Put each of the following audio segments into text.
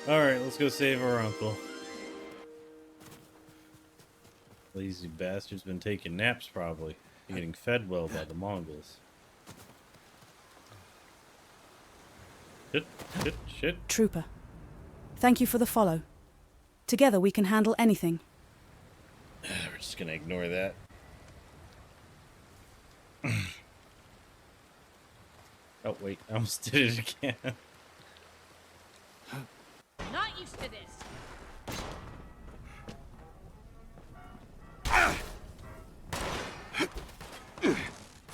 Alright, let's go save our uncle. Lazy bastard's been taking naps, probably. Getting fed well by the Mongols. Shit. Trooper, thank you for the follow. Together we can handle anything. We're just gonna ignore that. Oh, wait. I almost did it again. Not used to this.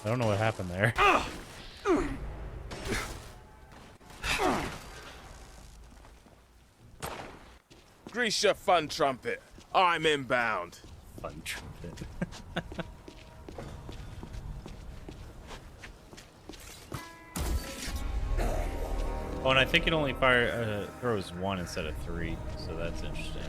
I don't know what happened there. Grease your fun trumpet. I'm inbound. Fun trumpet. Oh, and I think it only throws 1 instead of 3, so that's interesting.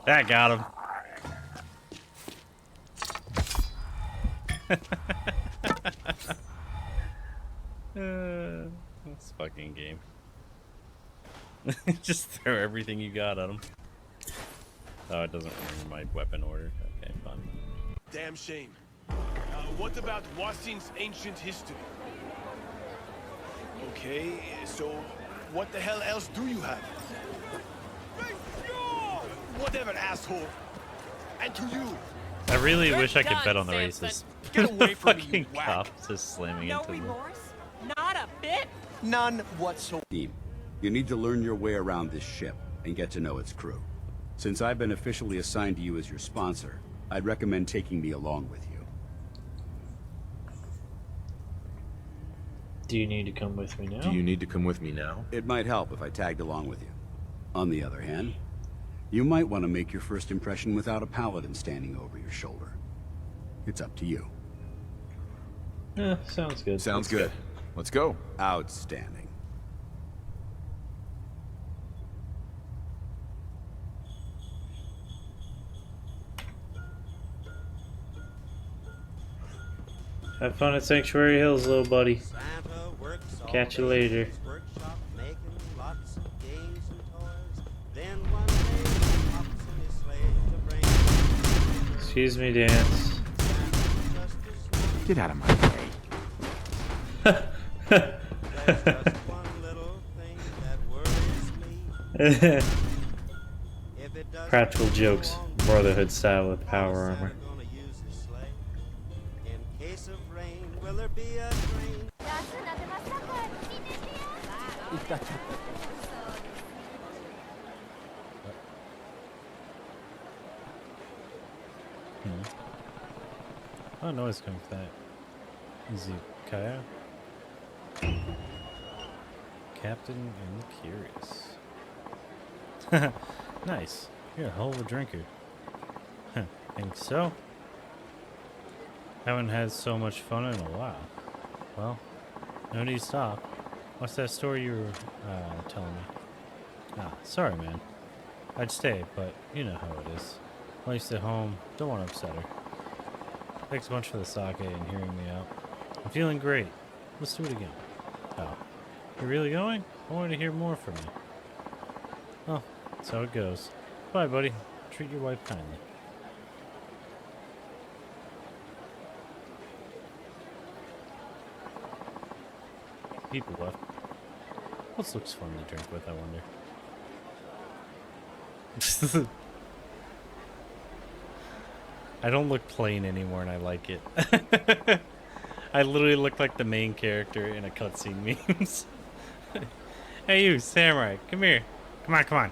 That got him. This fucking game. Just throw everything you got at him. Oh, it doesn't remember my weapon order. Okay, fun. Damn shame. What about Wasin's ancient history? Okay, so what the hell else do you have? Whatever, asshole. And to you. I really You're wish I could done, bet on the Samson. races. Get away from me, you Fucking whack. cops just slamming No into them. remorse? Not a bit? None whatsoever. Team, you need to learn your way around this ship and get to know its crew. Since I've been officially assigned to you as your sponsor, I'd recommend taking me along with you. Do you need to come with me now? Do you need to come with me now? It might help if I tagged along with you. On the other hand, you might want to make your first impression without a paladin standing over your shoulder. It's up to you. Yeah, sounds good. Sounds good. Let's go. Outstanding. Have fun at Sanctuary Hills, little buddy. Catch you later. Excuse me, Dance. Get out of my way. Practical jokes. Brotherhood style with power armor. Oh, noise coming from that. Is it Kaya? Captain and the Curious. Nice. You're a hell of a drinker. Huh. Think so? Haven't had so much fun in a while. Well, no need to stop. What's that story you were telling me? Ah, sorry, man. I'd stay, but you know how it is. Wife's at home. Don't want to upset her. Thanks a bunch for the sake and hearing me out. I'm feeling great. Let's do it again. Oh, you're really going? I wanted to hear more from you. Oh, that's how it goes. Bye, buddy. Treat your wife kindly. People left. What looks fun to drink with, I wonder. I don't look plain anymore, and I like it. I literally look like the main character in a cutscene memes. Hey, you, samurai, come here. Come on.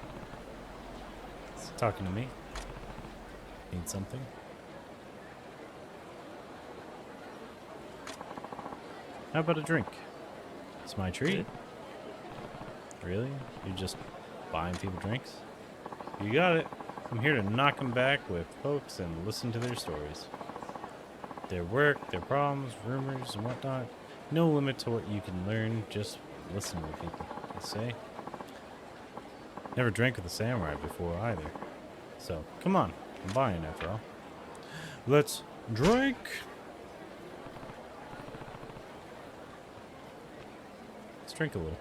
It's talking to me. Need something? How about a drink? It's my treat. Really? You just buying people drinks? You got it. I'm here to knock them back with folks and listen to their stories. Their work, their problems, rumors, and whatnot. No limit to what you can learn, just listen to people. could say. Never drank with a samurai before either. So, come on. I'm buying after all. Let's drink! Let's drink a little.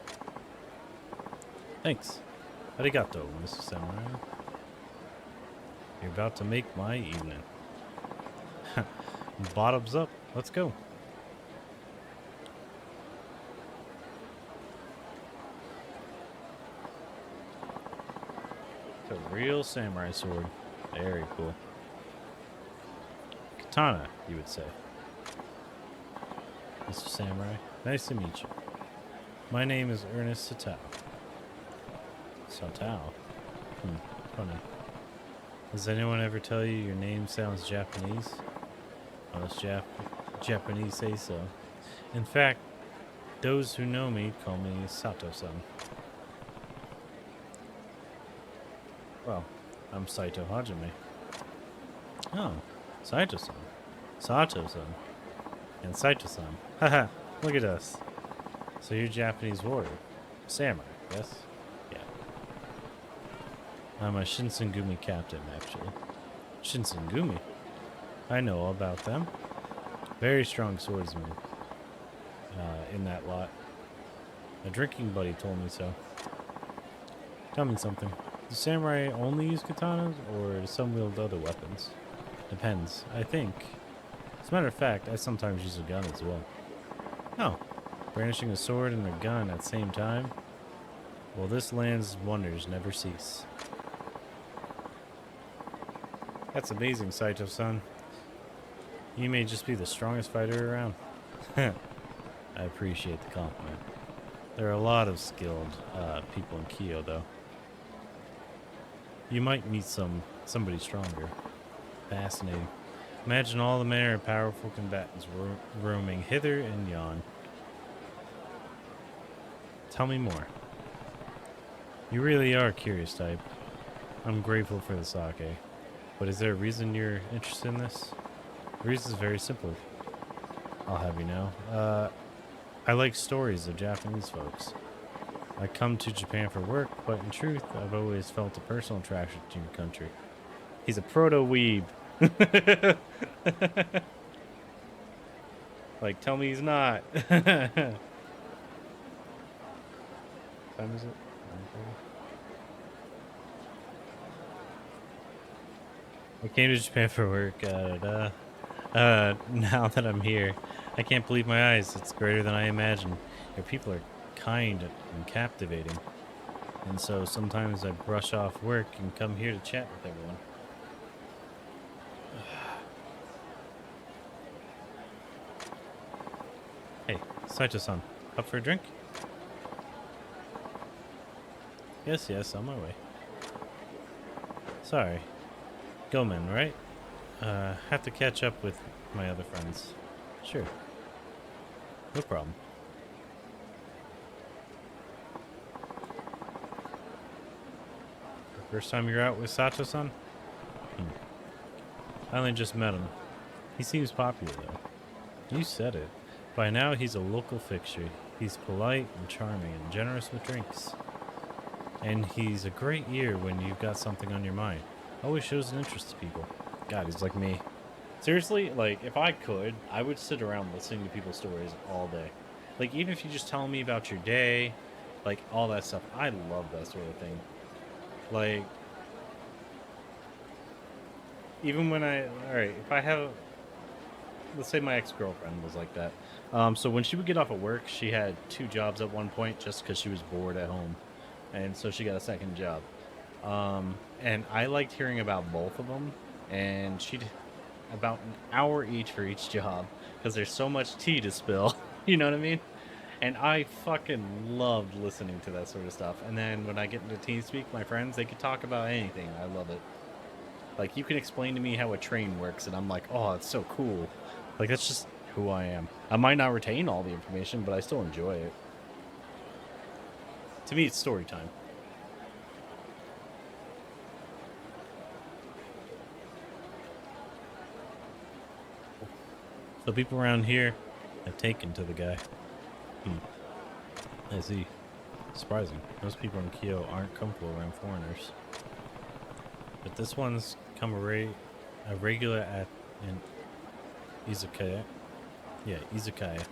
Thanks. Arigato, Mr. Samurai. You're about to make my evening. Bottoms up. Let's go. It's a real samurai sword. Very cool. Katana, you would say. Mr. Samurai, nice to meet you. My name is Ernest S.T.A.L.K.E.R. S.T.A.L.K.E.R. Funny. Does anyone ever tell you your name sounds Japanese? Most Japanese say so. In fact, those who know me call me Sato-san. Well, I'm Saito Hajime. Oh, Saito-san. Sato-san. And Saito-san. Haha, look at us. So you're Japanese warrior. Samurai, yes? Yeah. I'm a Shinsengumi captain, actually. Shinsengumi? I know all about them. Very strong swordsman in that lot. A drinking buddy told me so. Tell me something. Do samurai only use katanas, or do some wield other weapons? Depends, I think. As a matter of fact, I sometimes use a gun as well. Oh, brandishing a sword and a gun at the same time? Well, this land's wonders never cease. That's amazing, Saito-san. You may just be the strongest fighter around. I appreciate the compliment. There are a lot of skilled people in Kyoto, though. You might meet somebody stronger. Fascinating. Imagine all the manner of powerful combatants roaming hither and yon. Tell me more. You really are a curious type. I'm grateful for the sake. But is there a reason you're interested in this? The reason is very simple. I'll have you know. I like stories of Japanese folks. I come to Japan for work, but in truth, I've always felt a personal attraction to your country. He's a proto-weeb. Like, tell me he's not. What time is it? 9:30? I came to Japan for work. Now that I'm here, I can't believe my eyes. It's greater than I imagined. Your people are kind and captivating. And so sometimes I brush off work and come here to chat with everyone. Hey, Saito-san, up for a drink? Yes, on my way. Sorry. Gomen, right? Have to catch up with my other friends. Sure. No problem. First time you're out with Sato-san? I only just met him. He seems popular, though. You said it. By now, he's a local fixture. He's polite and charming and generous with drinks. And he's a great ear when you've got something on your mind. Always shows an interest to people. God, he's like me. Seriously, like, if I could, I would sit around listening to people's stories all day. Like, even if you just tell me about your day, like, all that stuff. I love that sort of thing. Like, even when alright, if I have, let's say my ex-girlfriend was like that. So when she would get off of work, she had 2 jobs at one point just because she was bored at home. And so she got a second job. And I liked hearing about both of them. And she'd about an hour each for each job because there's so much tea to spill. You know what I mean? And I fucking loved listening to that sort of stuff. And then when I get into TeamSpeak, my friends, they could talk about anything. I love it. Like, you can explain to me how a train works, and I'm like, oh, it's so cool. Like, that's just who I am. I might not retain all the information, but I still enjoy it. To me, it's story time. So people around here have taken to the guy. I see. Surprising. Most people in Kyoto aren't comfortable around foreigners. But this one's come a regular at an izakaya. Yeah, izakaya.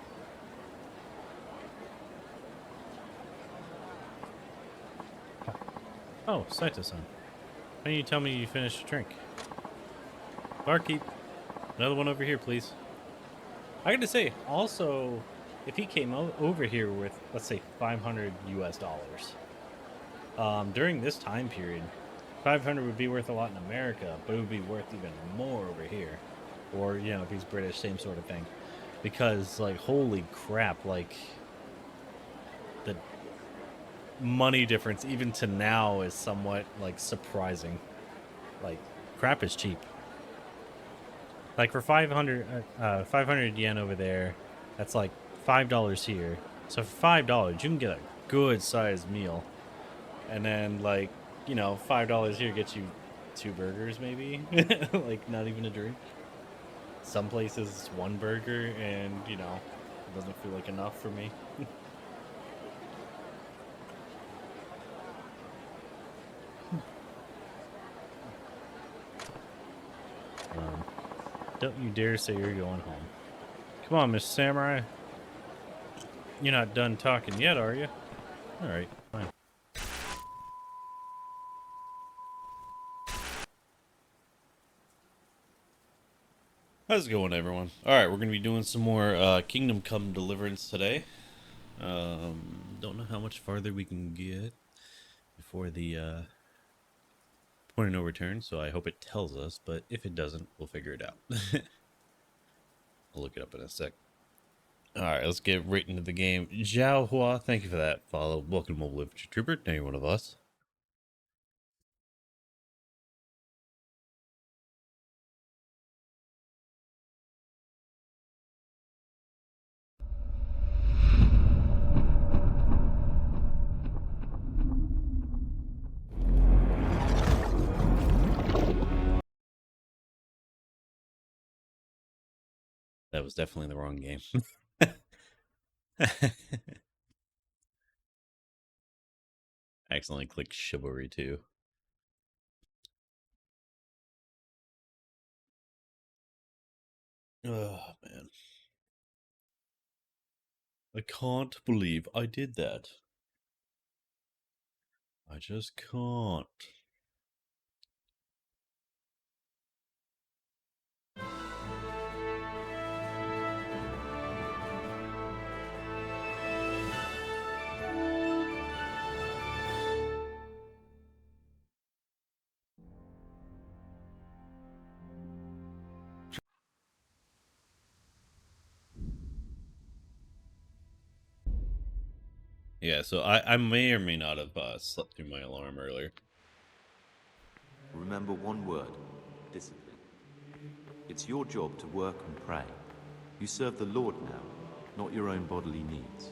Oh, Saito-san. Why don't you tell me you finished your drink? Barkeep, another one over here, please. I gotta say, also, if he came over here with, let's say, 500 US dollars, during this time period, 500 would be worth a lot in America, but it would be worth even more over here. Or, you know, if he's British, same sort of thing. Because, like, holy crap, like, the money difference, even to now, is somewhat, like, surprising. Like, crap is cheap. Like, for 500 yen over there, that's like $5 here. So for $5, you can get a good-sized meal. And then, like, you know, $5 here gets you 2 burgers, maybe? Like, not even a drink. Some places, it's 1 burger, and, you know, it doesn't feel like enough for me. Don't you dare say you're going home. Come on, Miss Samurai. You're not done talking yet, are you? Alright, fine. How's it going, everyone? Alright, we're going to be doing some more Kingdom Come Deliverance today. Don't know how much farther we can get before the point of no return, so I hope it tells us, but if it doesn't, we'll figure it out. I'll look it up in a sec. Alright, let's get right into the game. Zhao Hua, thank you for that follow. Welcome, Mobile Infantry Trooper, any one of us. That was definitely the wrong game. Accidentally clicked Chivalry too. Oh, man. I can't believe I did that. I just can't. Yeah, so I may or may not have slept through my alarm earlier. Remember one word: discipline. It's your job to work and pray. You serve the Lord now, not your own bodily needs.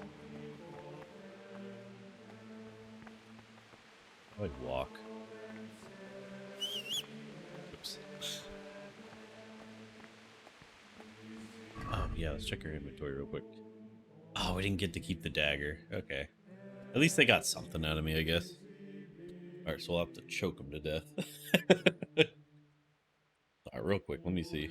I like walk. Oops. Yeah, let's check our inventory real quick. Oh, we didn't get to keep the dagger. Okay. At least they got something out of me, I guess. Alright, so we'll have to choke him to death. Alright, real quick, let me see.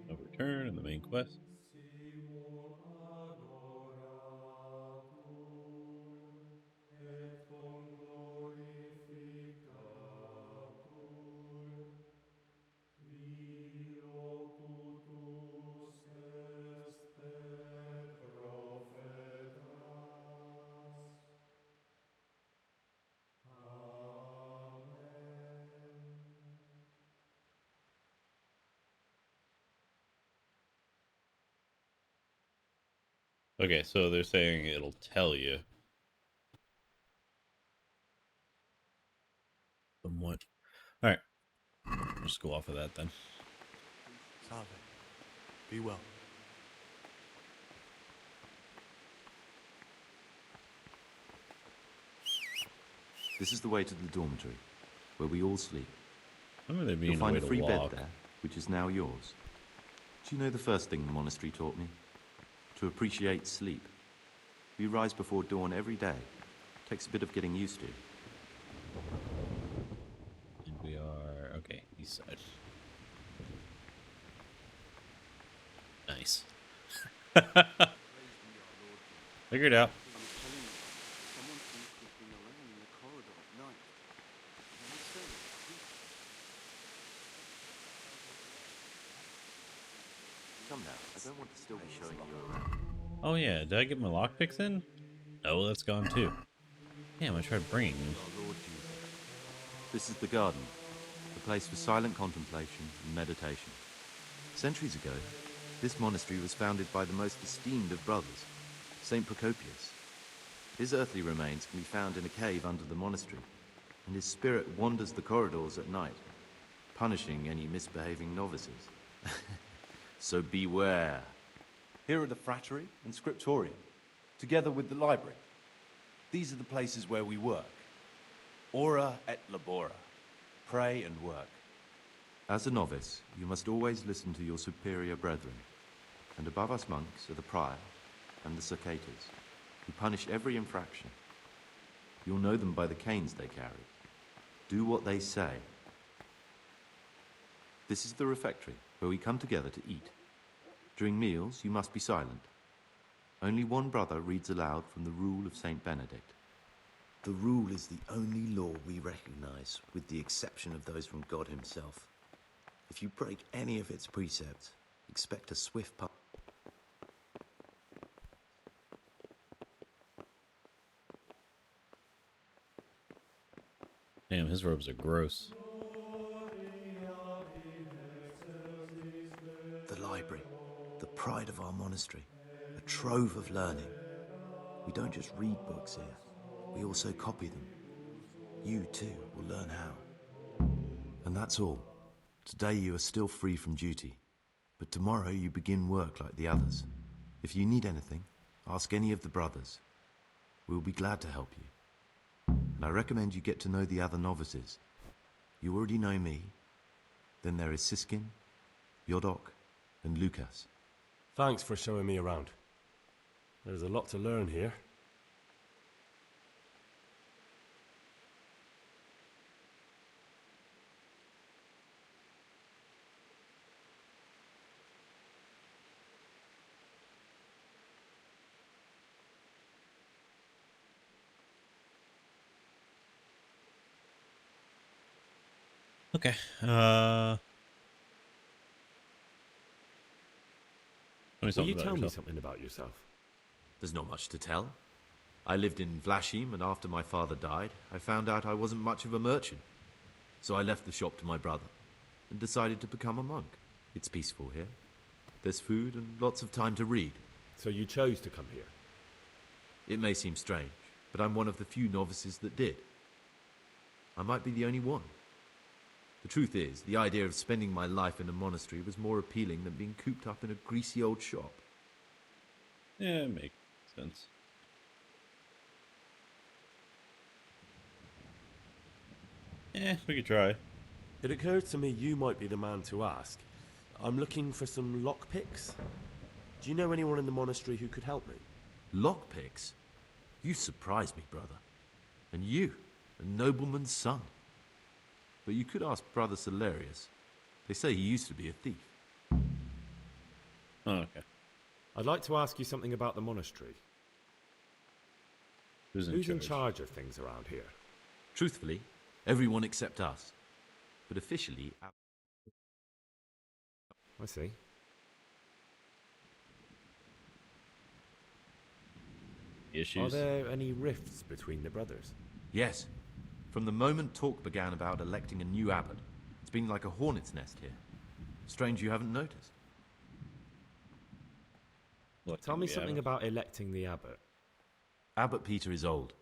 No return in the main quest. Okay, so they're saying it'll tell you. Somewhat. Alright. Let's go off of that then. Salve. Be well. This is the way to the dormitory, where we all sleep. I remember there being You'll a find way a to free walk. bed there, which is now yours. Do you know the first thing the monastery taught me? To appreciate sleep. We rise before dawn every day. Takes a bit of getting used to. And we are... Okay, east side. Nice. Figured out. Come now, I don't want to still be showing you around. Oh yeah, did I get my lockpicks in? No, that's gone too. Damn, I tried bringing them. Our Lord Jesus. This is the garden, a place for silent contemplation and meditation. Centuries ago, this monastery was founded by the most esteemed of brothers, Saint Procopius. His earthly remains can be found in a cave under the monastery, and his spirit wanders the corridors at night, punishing any misbehaving novices. So beware. Here are the frattery and scriptorium, together with the library. These are the places where we work. Ora et labora. Pray and work. As a novice, you must always listen to your superior brethren. And above us monks are the prior and the S.T.A.L.K.E.R, who punish every infraction. You'll know them by the canes they carry. Do what they say. This is the refectory, where we come together to eat. During meals, you must be silent. Only one brother reads aloud from the Rule of Saint Benedict. The rule is the only law we recognize, with the exception of those from God himself. If you break any of its precepts, expect a swift punishment. Damn, his robes are gross. The library, the pride of our monastery, a trove of learning. We don't just read books here, we also copy them. You, too, will learn how. And that's all. Today you are still free from duty, but tomorrow you begin work like the others. If you need anything, ask any of the brothers. We'll be glad to help you. And I recommend you get to know the other novices. You already know me. Then there is Siskin, Yodok, and Lucas. Thanks for showing me around. There's a lot to learn here. Okay, Will you tell me something about yourself? There's not much to tell. I lived in Vlashim, and after my father died, I found out I wasn't much of a merchant. So I left the shop to my brother, and decided to become a monk. It's peaceful here. There's food and lots of time to read. So you chose to come here? It may seem strange, but I'm one of the few novices that did. I might be the only one. The truth is, the idea of spending my life in a monastery was more appealing than being cooped up in a greasy old shop. Yeah, it makes sense. Yeah, we could try. It occurs to me you might be the man to ask. I'm looking for some lockpicks. Do you know anyone in the monastery who could help me? Lockpicks? You surprise me, brother. And you, a nobleman's son. But you could ask Brother Salarius. They say he used to be a thief. Oh, okay. I'd like to ask you something about the monastery. Who's in charge of things around here? Truthfully, everyone except us. But officially... I see. Issues? Are there any rifts between the brothers? Yes. From the moment talk began about electing a new abbot, it's been like a hornet's nest here. Strange you haven't noticed. Tell me something about electing the abbot. Abbot Peter is old.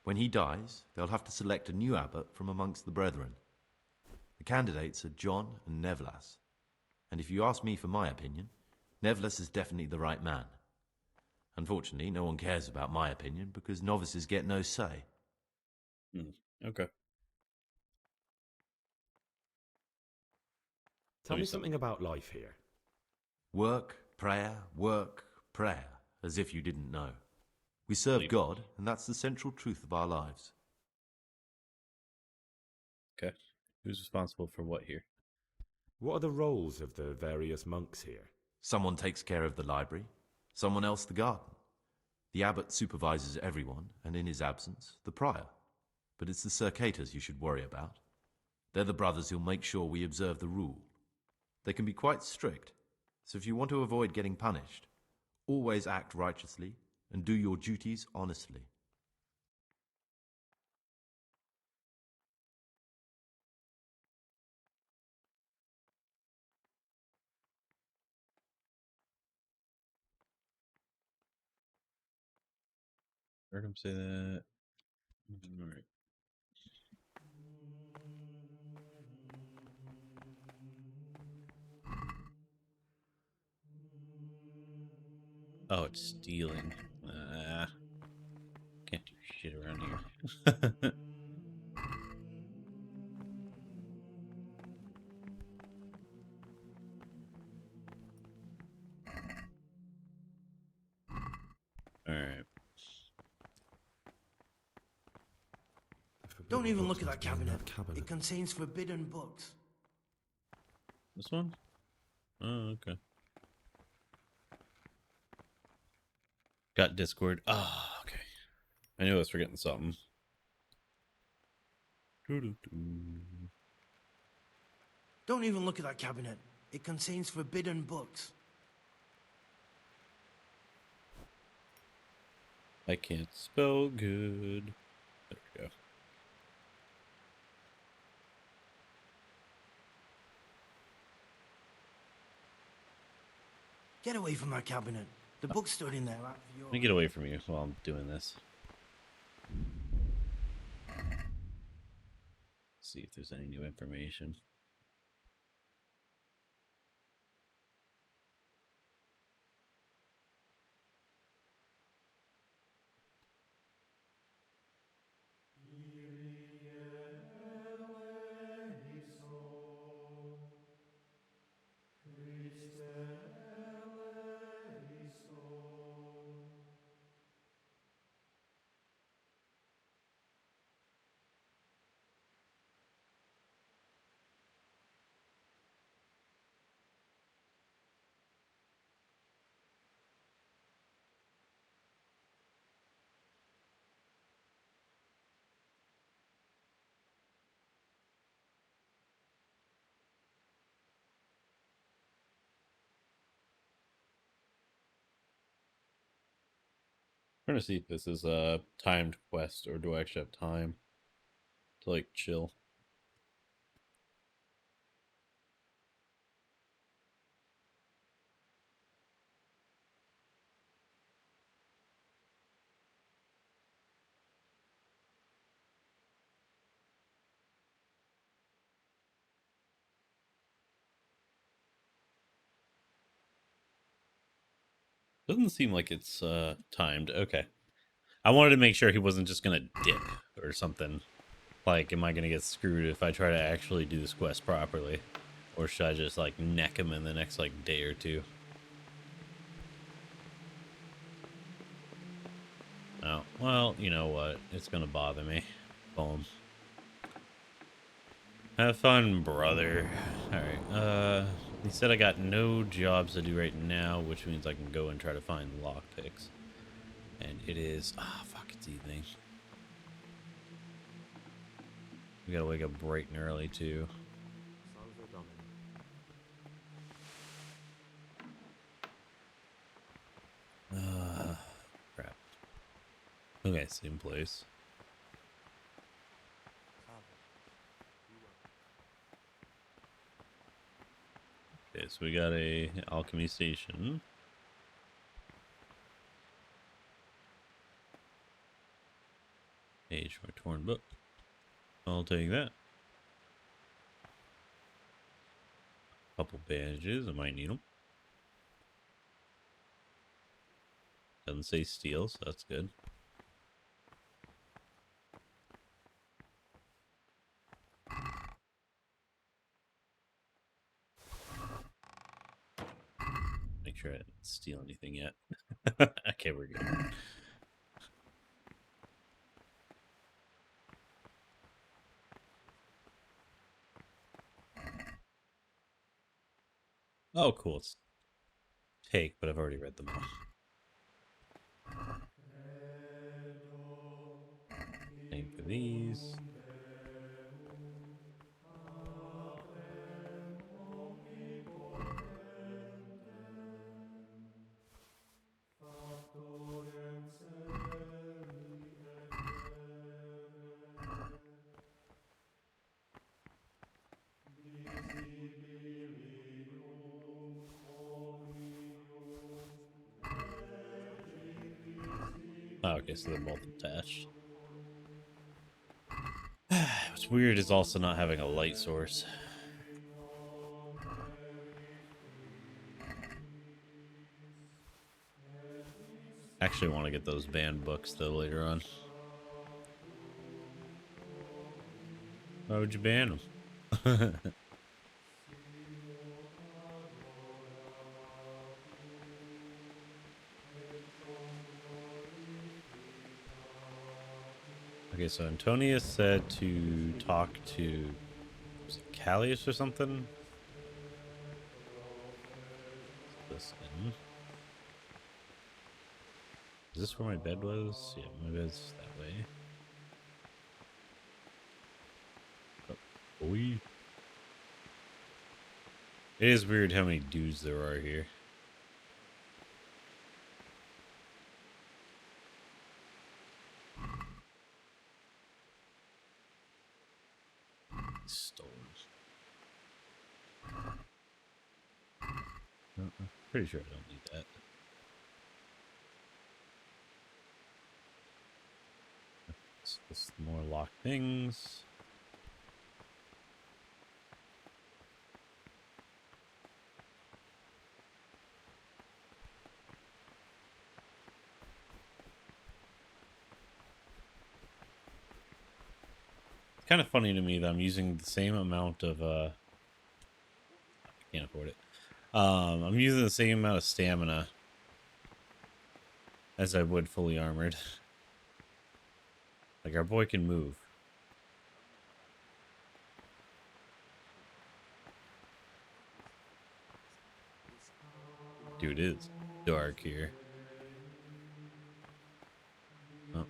When he dies, they'll have to select a new abbot from amongst the brethren. The candidates are John and Nevlas. And if you ask me for my opinion, Nevlas is definitely the right man. Unfortunately, no one cares about my opinion because novices get no say. Okay. Tell me something about life here. Work, prayer, as if you didn't know. We serve Sleep. God, and that's the central truth of our lives. Okay. Who's responsible for what here? What are the roles of the various monks here? Someone takes care of the library, someone else the garden. The abbot supervises everyone, and in his absence, the prior. But it's the S.T.A.L.K.E.R you should worry about. They're the brothers who'll make sure we observe the rule. They can be quite strict, so if you want to avoid getting punished, always act righteously and do your duties honestly. Heard him say that. All right. Oh, it's stealing. Can't do shit around here. All right. Don't even look at that cabinet. It contains forbidden books. This one? Oh, okay. Got Discord. Ah, okay. I knew I was forgetting something. Don't even look at that cabinet. It contains forbidden books. I can't spell good. There we go. Get away from that cabinet. The book stood in there out of your... Let me get away from you while I'm doing this. See if there's any new information. I'm trying to see if this is a timed quest or do I actually have time to like chill. Doesn't seem like it's timed. Okay. I wanted to make sure he wasn't just gonna dip or something. Like, am I gonna get screwed if I try to actually do this quest properly? Or should I just like neck him in the next like day or two? Oh, well, you know what? It's gonna bother me. Boom. Have fun, brother. Alright, he said I got no jobs to do right now, which means I can go and try to find lockpicks. And it is... Ah, fuck, it's evening. We gotta wake up bright and early, too. Crap. Okay, same place. Okay, so we got a alchemy station. Page for a torn book. I'll take that. Couple bandages, I might need them. Doesn't say steel, so that's good. sure I didn't steal anything yet. Okay, we're good. Oh, cool. It's take, but I've already read them all. Same for these. Oh, okay, so they're both attached. What's weird is also not having a light source. Actually, want to get those banned books though later on. Why would you ban them? Okay, so Antonius said to talk to, was it Callius or something? This in. Is this where my bed was? Yeah, my bed's that way. Oh, boy. It is weird how many dudes there are here. Stones. Pretty sure I don't need that. Just more locked things. It's kind of funny to me that I'm using the same amount of I can't afford it. I'm using the same amount of stamina as I would fully armored. Like, our boy can move. Dude, it's dark here. Oh.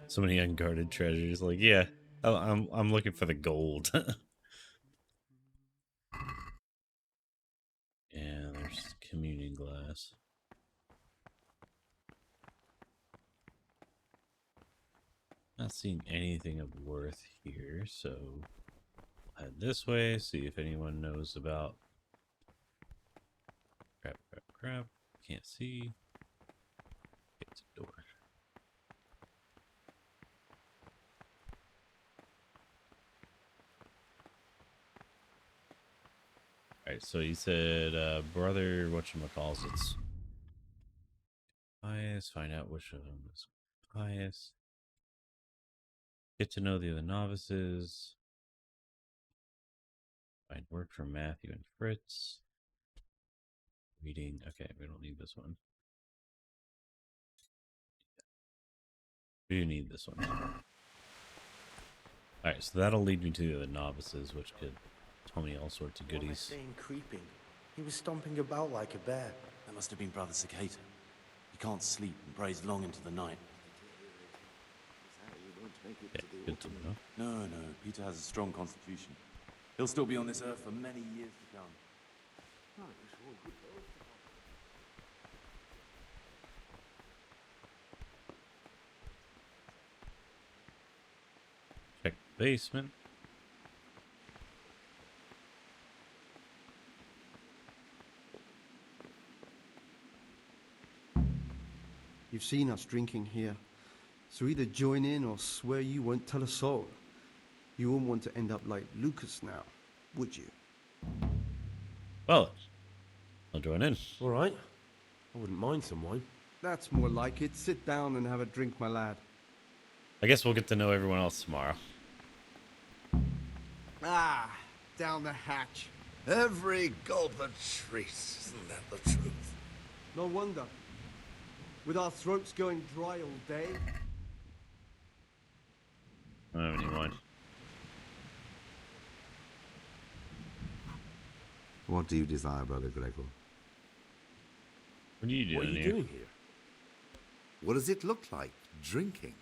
So many unguarded treasures. Like, yeah, I'm looking for the gold. And there's communion glass. Not seeing anything of worth here, so I'll head this way, see if anyone knows about. Crap. Can't see. It's a door. Alright, so you said brother whatchamacallits. Pious, find out which of them is pious. Get to know the other novices. Find work from Matthew and Fritz. Reading. Okay, we don't need this one. We do need this one. Alright, so that'll lead me to the other novices, which could tell me all sorts of goodies. Saying creeping. He was stomping about like a bear. That must have been Brother S.T.A.K.E.R. He can't sleep and prays long into the night. Yeah, good to know. No, Peter has a strong constitution. He'll still be on this earth for many years to come. Check the basement. You've seen us drinking here, so either join in or swear you won't tell a soul. You won't want to end up like Lucas now, would you? Well, I'll join in. All right. I wouldn't mind some wine. That's more like it. Sit down and have a drink, my lad. I guess we'll get to know everyone else tomorrow. Ah, down the hatch. Every gulp a treat, isn't that the truth? No wonder. With our throats going dry all day. I don't have anyone. What do you desire, Brother Gregor? What are you doing What are you here? doing here? What does it look like? Drinking?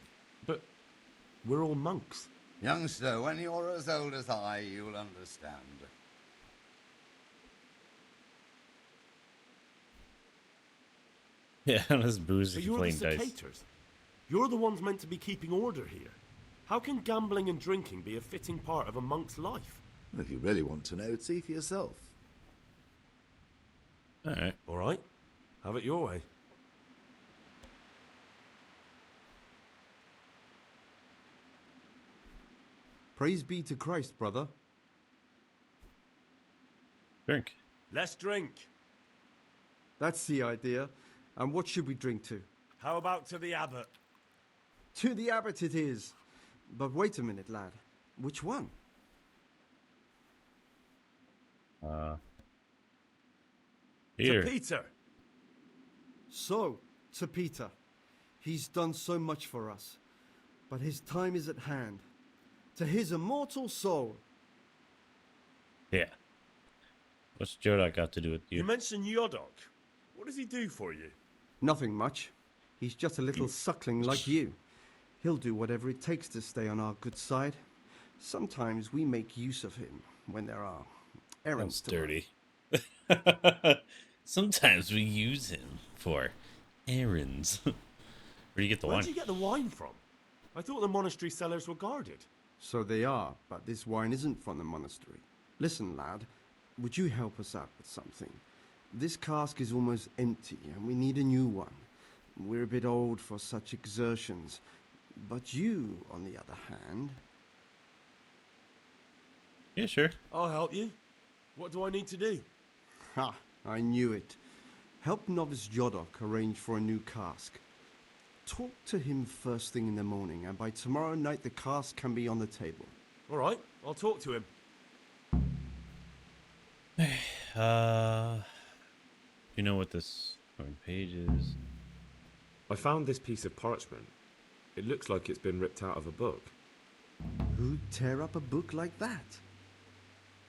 But we're all monks. Youngster, when you're as old as I, you'll understand. Yeah, let's booze But if you're you're the playing dice. S.T.A.K.E.R.s. You're the ones meant to be keeping order here. How can gambling and drinking be a fitting part of a monk's life? Well, if you really want to know, see for yourself. Alright. All right, have it your way. Praise be to Christ, brother. Drink. Let's drink. That's the idea. And what should we drink to? How about to the abbot? To the abbot it is. But wait a minute, lad. Which one? Here. To Peter. So, to Peter. He's done so much for us. But his time is at hand. To his immortal soul. Yeah. What's Jodok got to do with you? You mentioned Yodok. What does he do for you? Nothing much. He's just a little suckling like you. He'll do whatever it takes to stay on our good side. Sometimes we make use of him when there are errands Sounds to run. dirty. Sometimes we use him for errands. Where do you get the Where'd wine? you get the wine from? I thought the monastery cellars were guarded. So they are, but this wine isn't from the monastery. Listen, lad, would you help us out with something? This cask is almost empty, and we need a new one. We're a bit old for such exertions. But you, on the other hand... Yeah, sure. I'll help you. What do I need to do? Ha! I knew it. Help Novice Jodok arrange for a new cask. Talk to him first thing in the morning, and by tomorrow night the cask can be on the table. All right, I'll talk to him. You know what this page is? I found this piece of parchment. It looks like it's been ripped out of a book. Who'd tear up a book like that?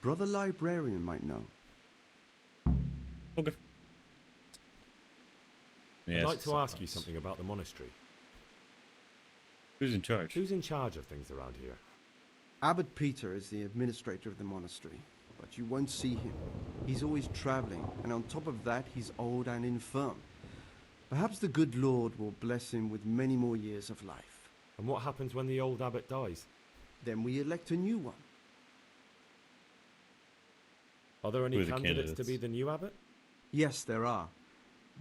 Brother Librarian might know. Okay. I'd like to ask you something about the monastery. Who's in charge? Who's in charge of things around here? Abbot Peter is the administrator of the monastery, but you won't see him. He's always traveling, and on top of that, he's old and infirm. Perhaps the good Lord will bless him with many more years of life. And what happens when the old abbot dies? Then we elect a new one. Are there any Who are the candidates to candidates? be the new abbot? Yes, there are.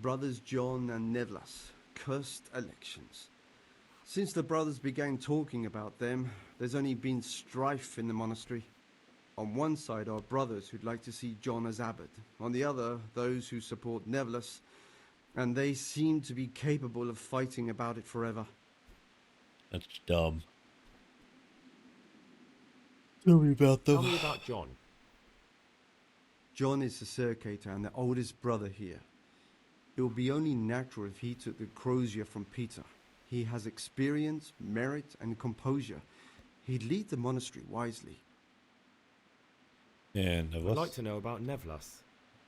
Brothers John and Nevlas. Cursed elections. Since the brothers began talking about them, there's only been strife in the monastery. On one side are brothers who'd like to see John as abbot. On the other, those who support Nevlas. And they seem to be capable of fighting about it forever. That's dumb. Tell me about them. Tell me about John. John is the circator and the oldest brother here. It would be only natural if he took the crozier from Peter. He has experience, merit, and composure. He'd lead the monastery wisely. And I'd like to know about Nevlas.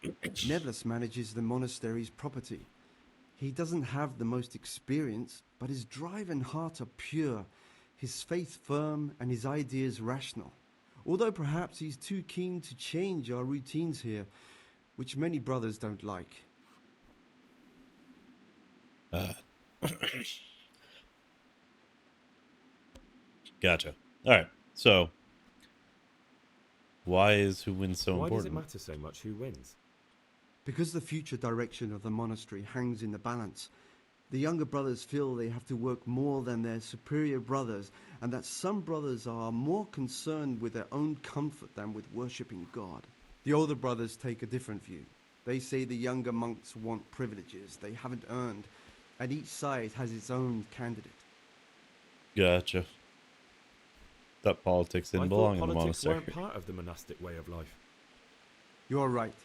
Nevlas manages the monastery's property. He doesn't have the most experience, but his drive and heart are pure, his faith firm, and his ideas rational. Although perhaps he's too keen to change our routines here, which many brothers don't like. Gotcha. All right. So, why is who wins so Why does it important? matter so much who wins? Because the future direction of the monastery hangs in the balance. The younger brothers feel they have to work more than their superior brothers, and that some brothers are more concerned with their own comfort than with worshipping God. The older brothers take a different view. They say the younger monks want privileges they haven't earned, and each side has its own candidate. Gotcha. Thought politics I didn't thought belong in the politics monastery. weren't part of the monastic way of life. You're right.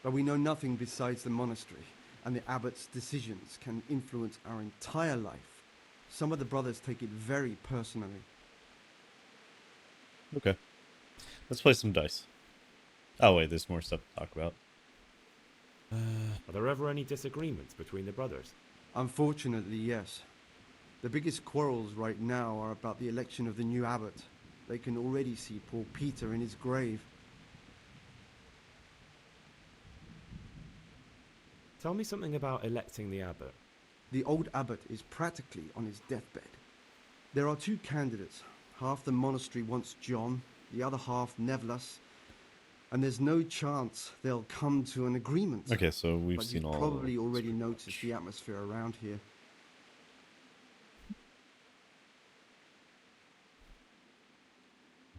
But we know nothing besides the monastery, and the abbot's decisions can influence our entire life. Some of the brothers take it very personally. Okay. Let's play some dice. Oh, wait, there's more stuff to talk about. Are there ever any disagreements between the brothers? Unfortunately, yes. The biggest quarrels right now are about the election of the new abbot. They can already see poor Peter in his grave. Tell me something about electing the abbot. The old abbot is practically on his deathbed. There are two candidates. Half the monastery wants John, the other half Nevlas, and there's no chance they'll come to an agreement. Okay, so we've but seen you've all. probably already noticed the atmosphere around here.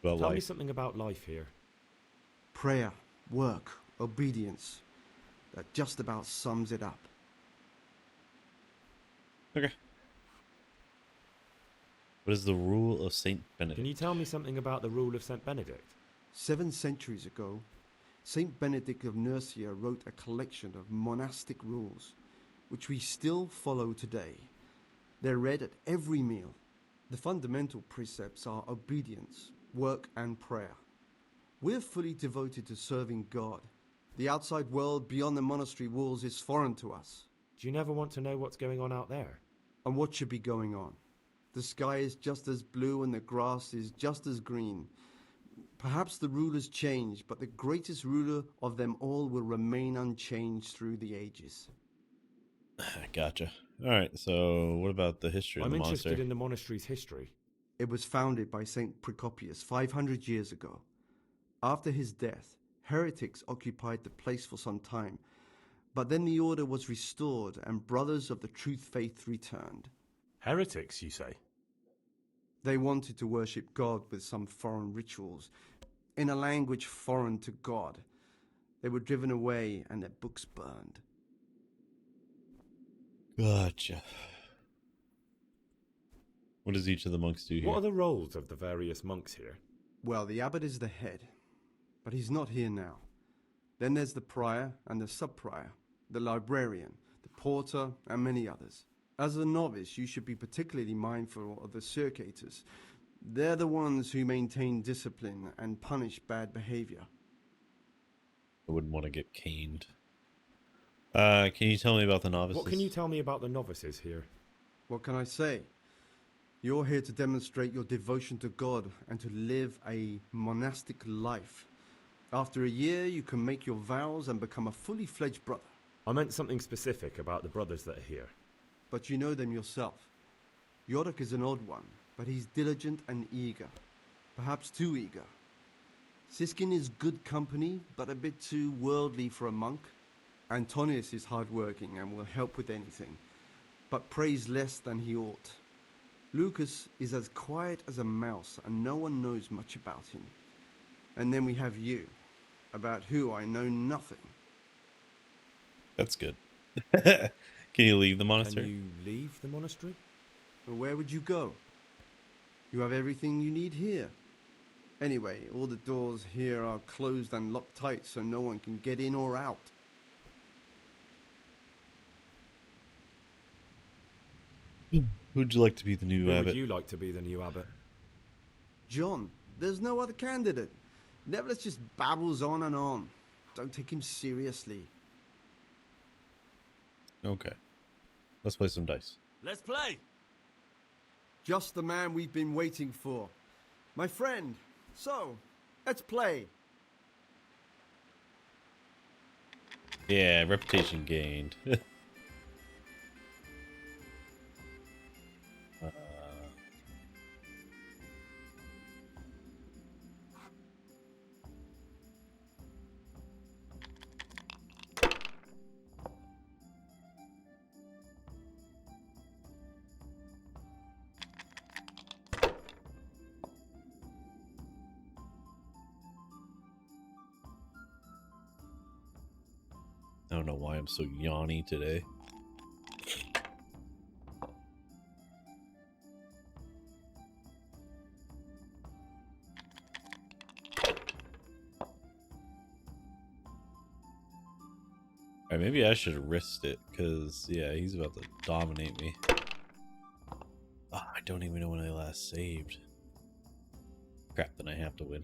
About Tell me life. something about life here. Prayer, work, obedience. That just about sums it up. Okay. What is the rule of Saint Benedict? Can you tell me something about the rule of St. Benedict? 7 centuries ago, Saint Benedict of Nursia wrote a collection of monastic rules, which we still follow today. They're read at every meal. The fundamental precepts are obedience, work, and prayer. We're fully devoted to serving God. The outside world beyond the monastery walls is foreign to us. Do you never want to know what's going on out there? And what should be going on? The sky is just as blue and the grass is just as green. Perhaps the rulers change, but the greatest ruler of them all will remain unchanged through the ages. Gotcha. Alright, so what about the history of I'm the interested monastery? in the monastery's history. It was founded by Saint Procopius 500 years ago. After his death, heretics occupied the place for some time, but then the order was restored and brothers of the truth faith returned. Heretics, you say? They wanted to worship God with some foreign rituals, in a language foreign to God. They were driven away and their books burned. Gotcha. What does each of the monks do here? What are the roles of the various monks here? Well, the abbot is the head, but he's not here now. Then there's the prior and the sub-prior, the librarian, the porter, and many others. As a novice, you should be particularly mindful of the circuitors. They're the ones who maintain discipline and punish bad behavior. I wouldn't want to get caned. Can you tell me about the novices? What can you tell me about the novices here? What can I say? You're here to demonstrate your devotion to God and to live a monastic life. After a year, you can make your vows and become a fully fledged brother. I meant something specific about the brothers that are here. But you know them yourself. Yorick is an odd one, but he's diligent and eager. Perhaps too eager. Siskin is good company, but a bit too worldly for a monk. Antonius is hardworking and will help with anything, but prays less than he ought. Lucas is as quiet as a mouse, and no one knows much about him. And then we have you, about who I know nothing. That's good. Can you leave the monastery? Can you leave the monastery? Well, where would you go? You have everything you need here. Anyway, all the doors here are closed and locked tight, so no one can get in or out. Who'd you like to be the new Who abbot? would you like to be the new abbot? John, there's no other candidate. Neville just babbles on and on. Don't take him seriously. Okay. Let's play some dice. Let's play! Just the man we've been waiting for. My friend, so, let's play. Yeah, reputation gained. I don't know why I'm so yawny today. Alright, maybe I should have risked it, because, yeah, he's about to dominate me. Oh, I don't even know when I last saved. Crap, then I have to win.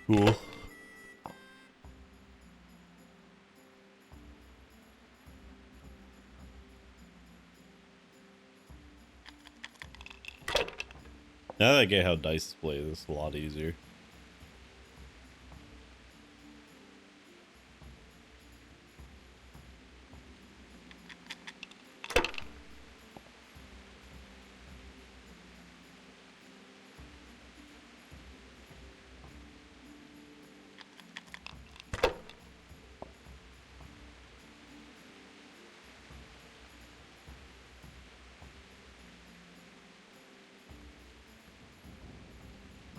Cool. Now that I get how dice play, this is a lot easier.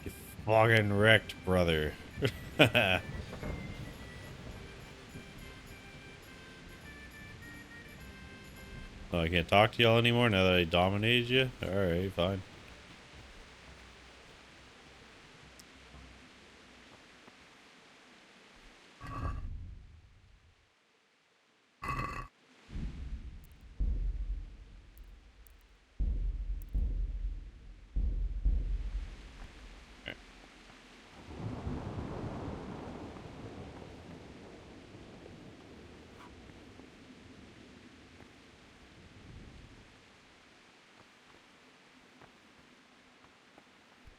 You fucking wrecked, brother. Oh, I can't talk to y'all anymore now that I dominated you? Alright, fine.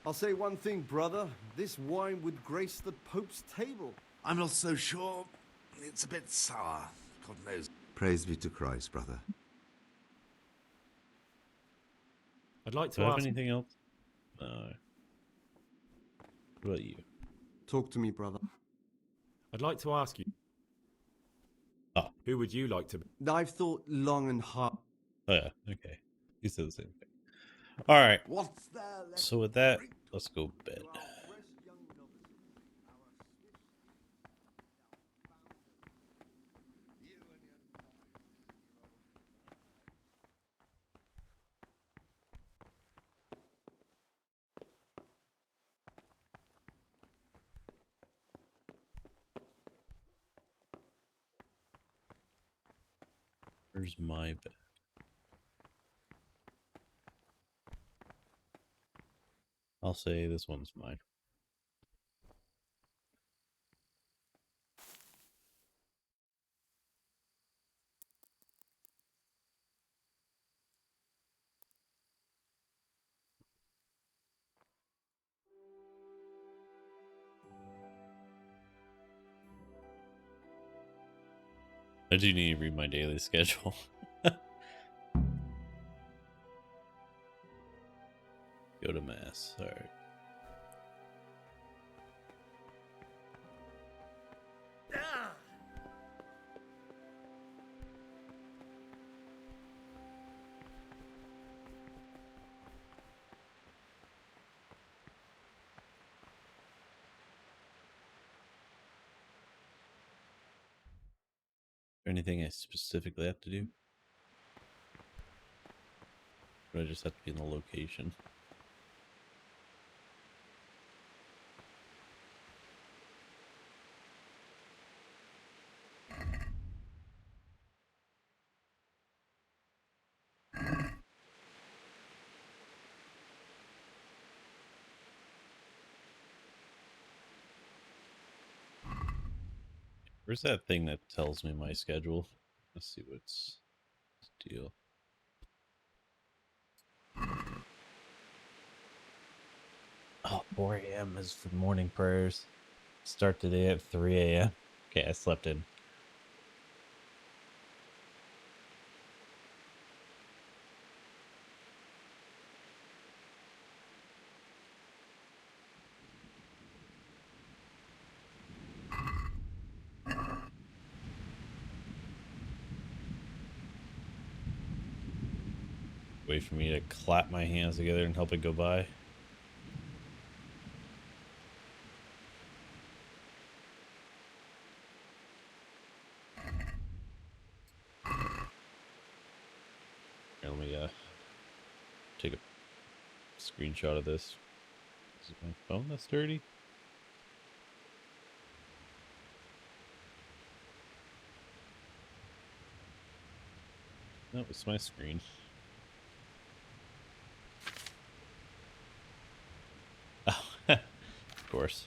I'll say one thing, brother. This wine would grace the Pope's table. I'm not so sure. It's a bit sour. God knows. Praise be to Christ, brother. I'd like Do to I have ask. anything else? No. What about you? Talk to me, brother. I'd like to ask you. Oh. Who would you like to be? I've thought long and hard. Oh, yeah. Okay. You said the same thing. Alright. What's there left? So with that, let's go bed. Where's my bed? I'll say this one's mine. I do need to read my daily schedule. Go to mass. Alright. Anything I specifically have to do? Or I just have to be in the location? Where's that thing that tells me my schedule? Let's see what's the deal. Oh, 4 a.m. is for morning prayers. Start the day at 3 a.m. Okay, I slept in. wait for me to clap my hands together and help it go by. Here, let me take a screenshot of this. Is it my phone that's dirty? No, it's my screen. Oh, of course.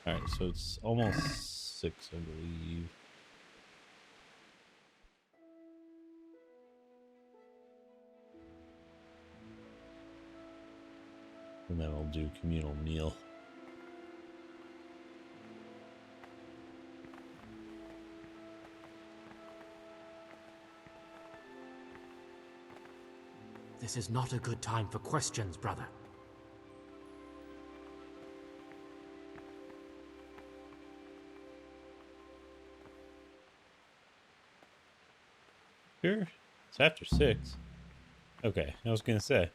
Alright, so it's almost 6, I believe. And then I'll do communal meal. This is not a good time for questions, brother. Sure. It's after 6. Okay, I was gonna say.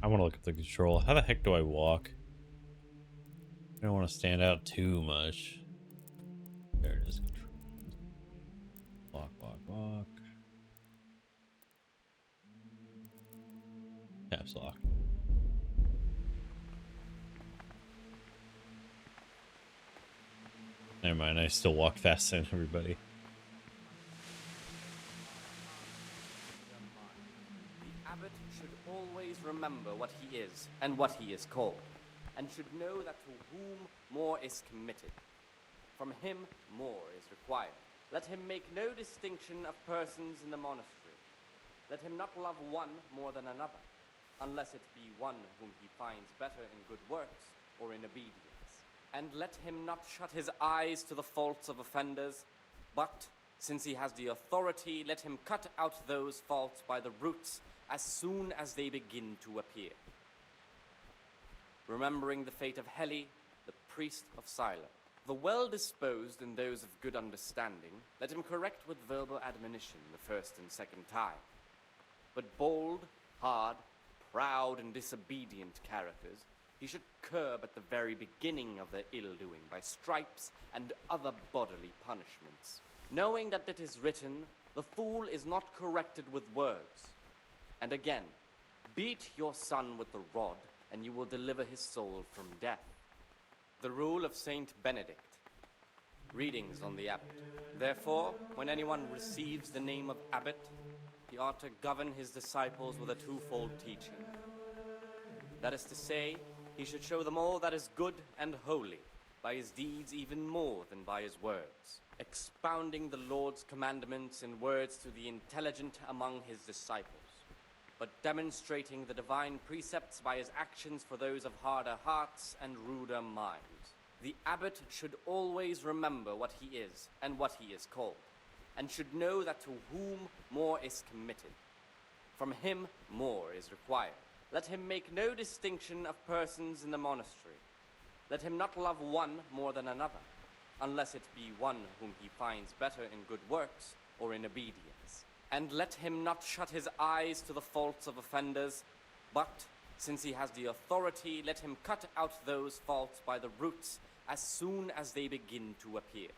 I want to look at the control. How the heck do I walk? I don't want to stand out too much. There it is. Control. Walk, walk, walk. Caps lock. Never mind, I still walk faster than everybody. The abbot should always remember what he is and what he is called, and should know that to whom more is committed, from him more is required. Let him make no distinction of persons in the monastery. Let him not love one more than another, unless it be one whom he finds better in good works or in obedience. And let him not shut his eyes to the faults of offenders, but, since he has the authority, let him cut out those faults by the roots as soon as they begin to appear. Remembering the fate of Heli, the priest of S.T.A.L.K.E.R. The well-disposed and those of good understanding, let him correct with verbal admonition the first and second time. But bold, hard, proud, and disobedient characters he should curb at the very beginning of their ill-doing by stripes and other bodily punishments, knowing that it is written, "The fool is not corrected with words." And again, beat your son with the rod, and you will deliver his soul from death. The rule of Saint Benedict. Readings on the abbot. Therefore, when anyone receives the name of abbot, he ought to govern his disciples with a twofold teaching. That is to say, he should show them all that is good and holy, by his deeds even more than by his words, expounding the Lord's commandments in words to the intelligent among his disciples, but demonstrating the divine precepts by his actions for those of harder hearts and ruder minds. The abbot should always remember what he is and what he is called, and should know that to whom more is committed, from him more is required. Let him make no distinction of persons in the monastery. Let him not love one more than another, unless it be one whom he finds better in good works or in obedience. And let him not shut his eyes to the faults of offenders, but, since he has the authority, let him cut out those faults by the roots as soon as they begin to appear.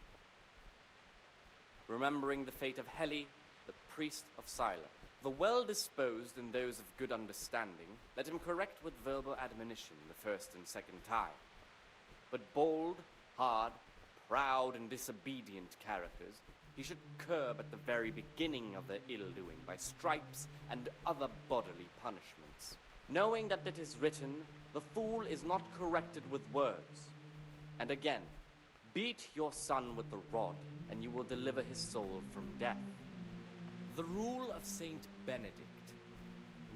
Remembering the fate of Heli, the priest of S.T.A.L.K.E.R. The well-disposed and those of good understanding, let him correct with verbal admonition the first and second time. But bold, hard, proud, and disobedient characters he should curb at the very beginning of their ill-doing by stripes and other bodily punishments, knowing that it is written, "The fool is not corrected with words." And again, beat your son with the rod, and you will deliver his soul from death. The rule of Saint Benedict.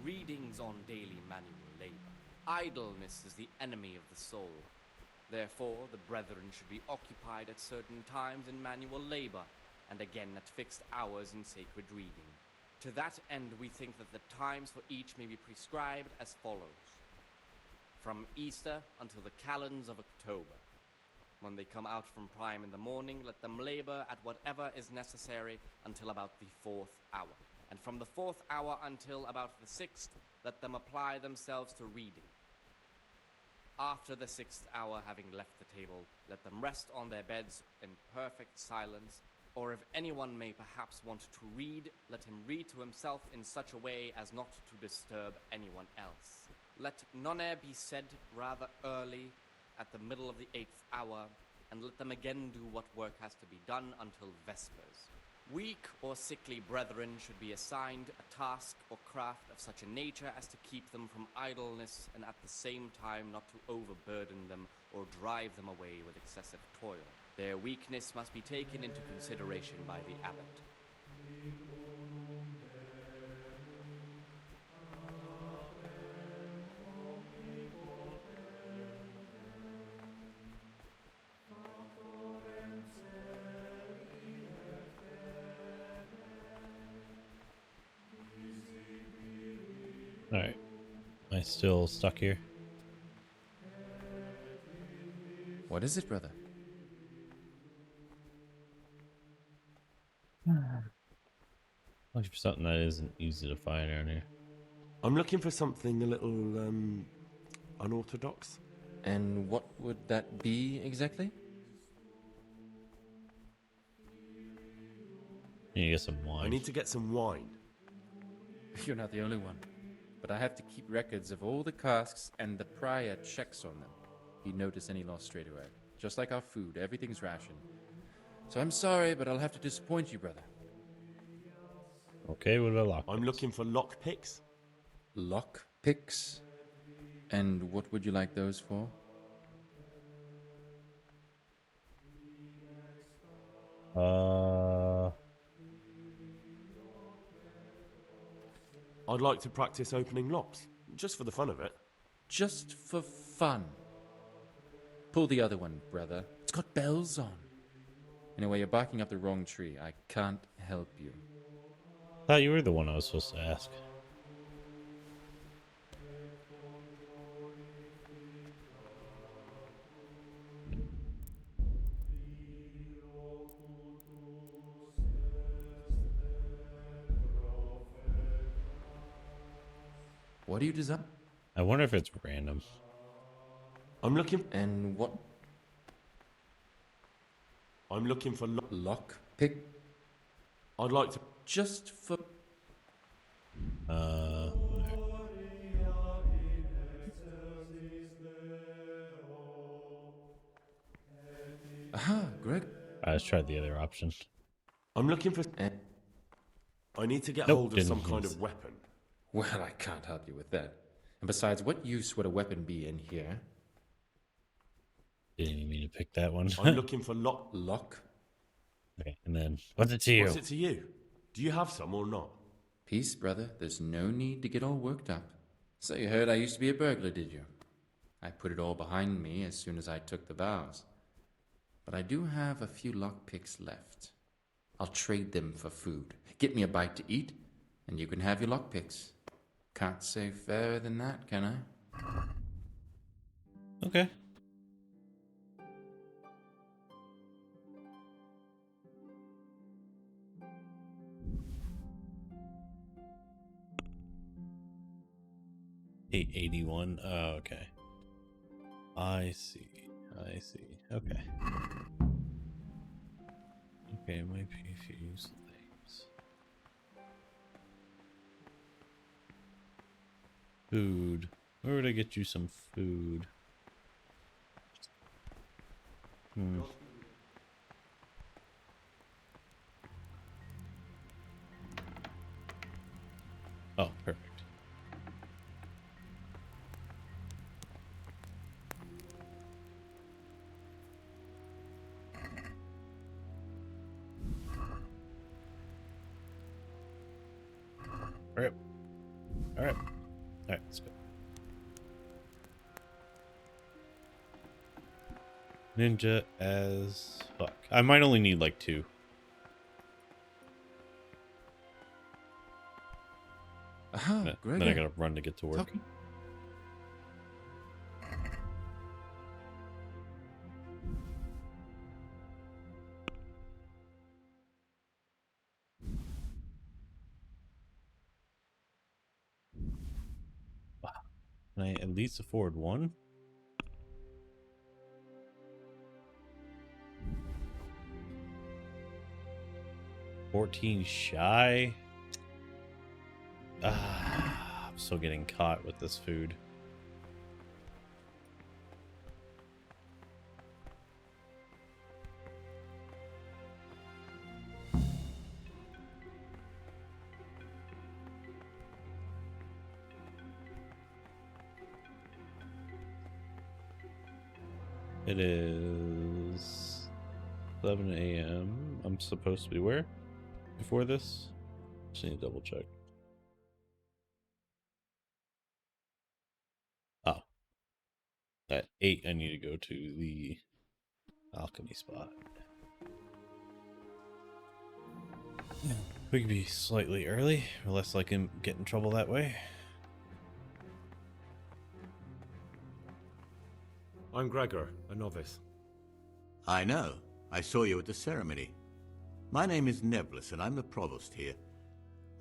Readings on daily manual labor. Idleness is the enemy of the soul. Therefore, the brethren should be occupied at certain times in manual labor, and again at fixed hours in sacred reading. To that end, we think that the times for each may be prescribed as follows. From Easter until the calends of October. When they come out from prime in the morning, let them labor at whatever is necessary until about the 4th hour. And from the 4th hour until about the 6th, let them apply themselves to reading. After the 6th hour, having left the table, let them rest on their beds in perfect silence, or if anyone may perhaps want to read, let him read to himself in such a way as not to disturb anyone else. Let none be said rather early, at the middle of the 8th hour, and let them again do what work has to be done until Vespers. Weak or sickly brethren should be assigned a task or craft of such a nature as to keep them from idleness, and at the same time not to overburden them or drive them away with excessive toil. Their weakness must be taken into consideration by the abbot. Alright. Am I still stuck here? What is it, brother? Looking for something that isn't easy to find around here. I'm looking for something a little, unorthodox. And what would that be exactly? You need to get some wine. I need to get some wine. You're not the only one. But I have to keep records of all the casks, and the prior checks on them. He'd notice any loss straight away. Just like our food, everything's rationed. So I'm sorry, but I'll have to disappoint you, brother. Okay, what about lock? I'm looking for lock picks. Lock picks? And what would you like those for? I'd like to practice opening locks, just for the fun of it. Just for fun. Pull the other one, brother. It's got bells on. Anyway, you're barking up the wrong tree. I can't help you. Thought you were the one I was supposed to ask. What do you desire? I wonder if it's random. I'm looking... And what? I'm looking for lock pick. I'd like to... Just for... Aha, Greg. Let's try the other option. I'm looking for... I need to get Nope, hold of didn't some kind use. of weapon. Well, I can't help you with that. And besides, what use would a weapon be in here? Didn't even mean to pick that one. I'm looking for Lock? Okay, and then, what's it to you? What's it to you? Do you have some or not? Peace, brother. There's no need to get all worked up. So you heard I used to be a burglar, did you? I put it all behind me as soon as I took the vows. But I do have a few lockpicks left. I'll trade them for food. Get me a bite to eat, and you can have your lockpicks. Can't say fairer than that, can I? Okay. $881. Oh, okay. I see. Okay. Okay, my PFUs things. Food. Where would I get you some food? Oh, perfect. Alright, let's go. Ninja as fuck. I might only need like 2. Aha, Then I gotta run to get to work. Can I at least afford 1? $14 shy. I'm still getting caught with this food. It is 11 a.m. I'm supposed to be where? Before this? Just need to double check. Oh. At 8, I need to go to the alchemy spot. We could be slightly early. We're less likely to get in trouble that way. I'm Gregor, a novice. I know. I saw you at the ceremony. My name is Nebulus, and I'm the provost here.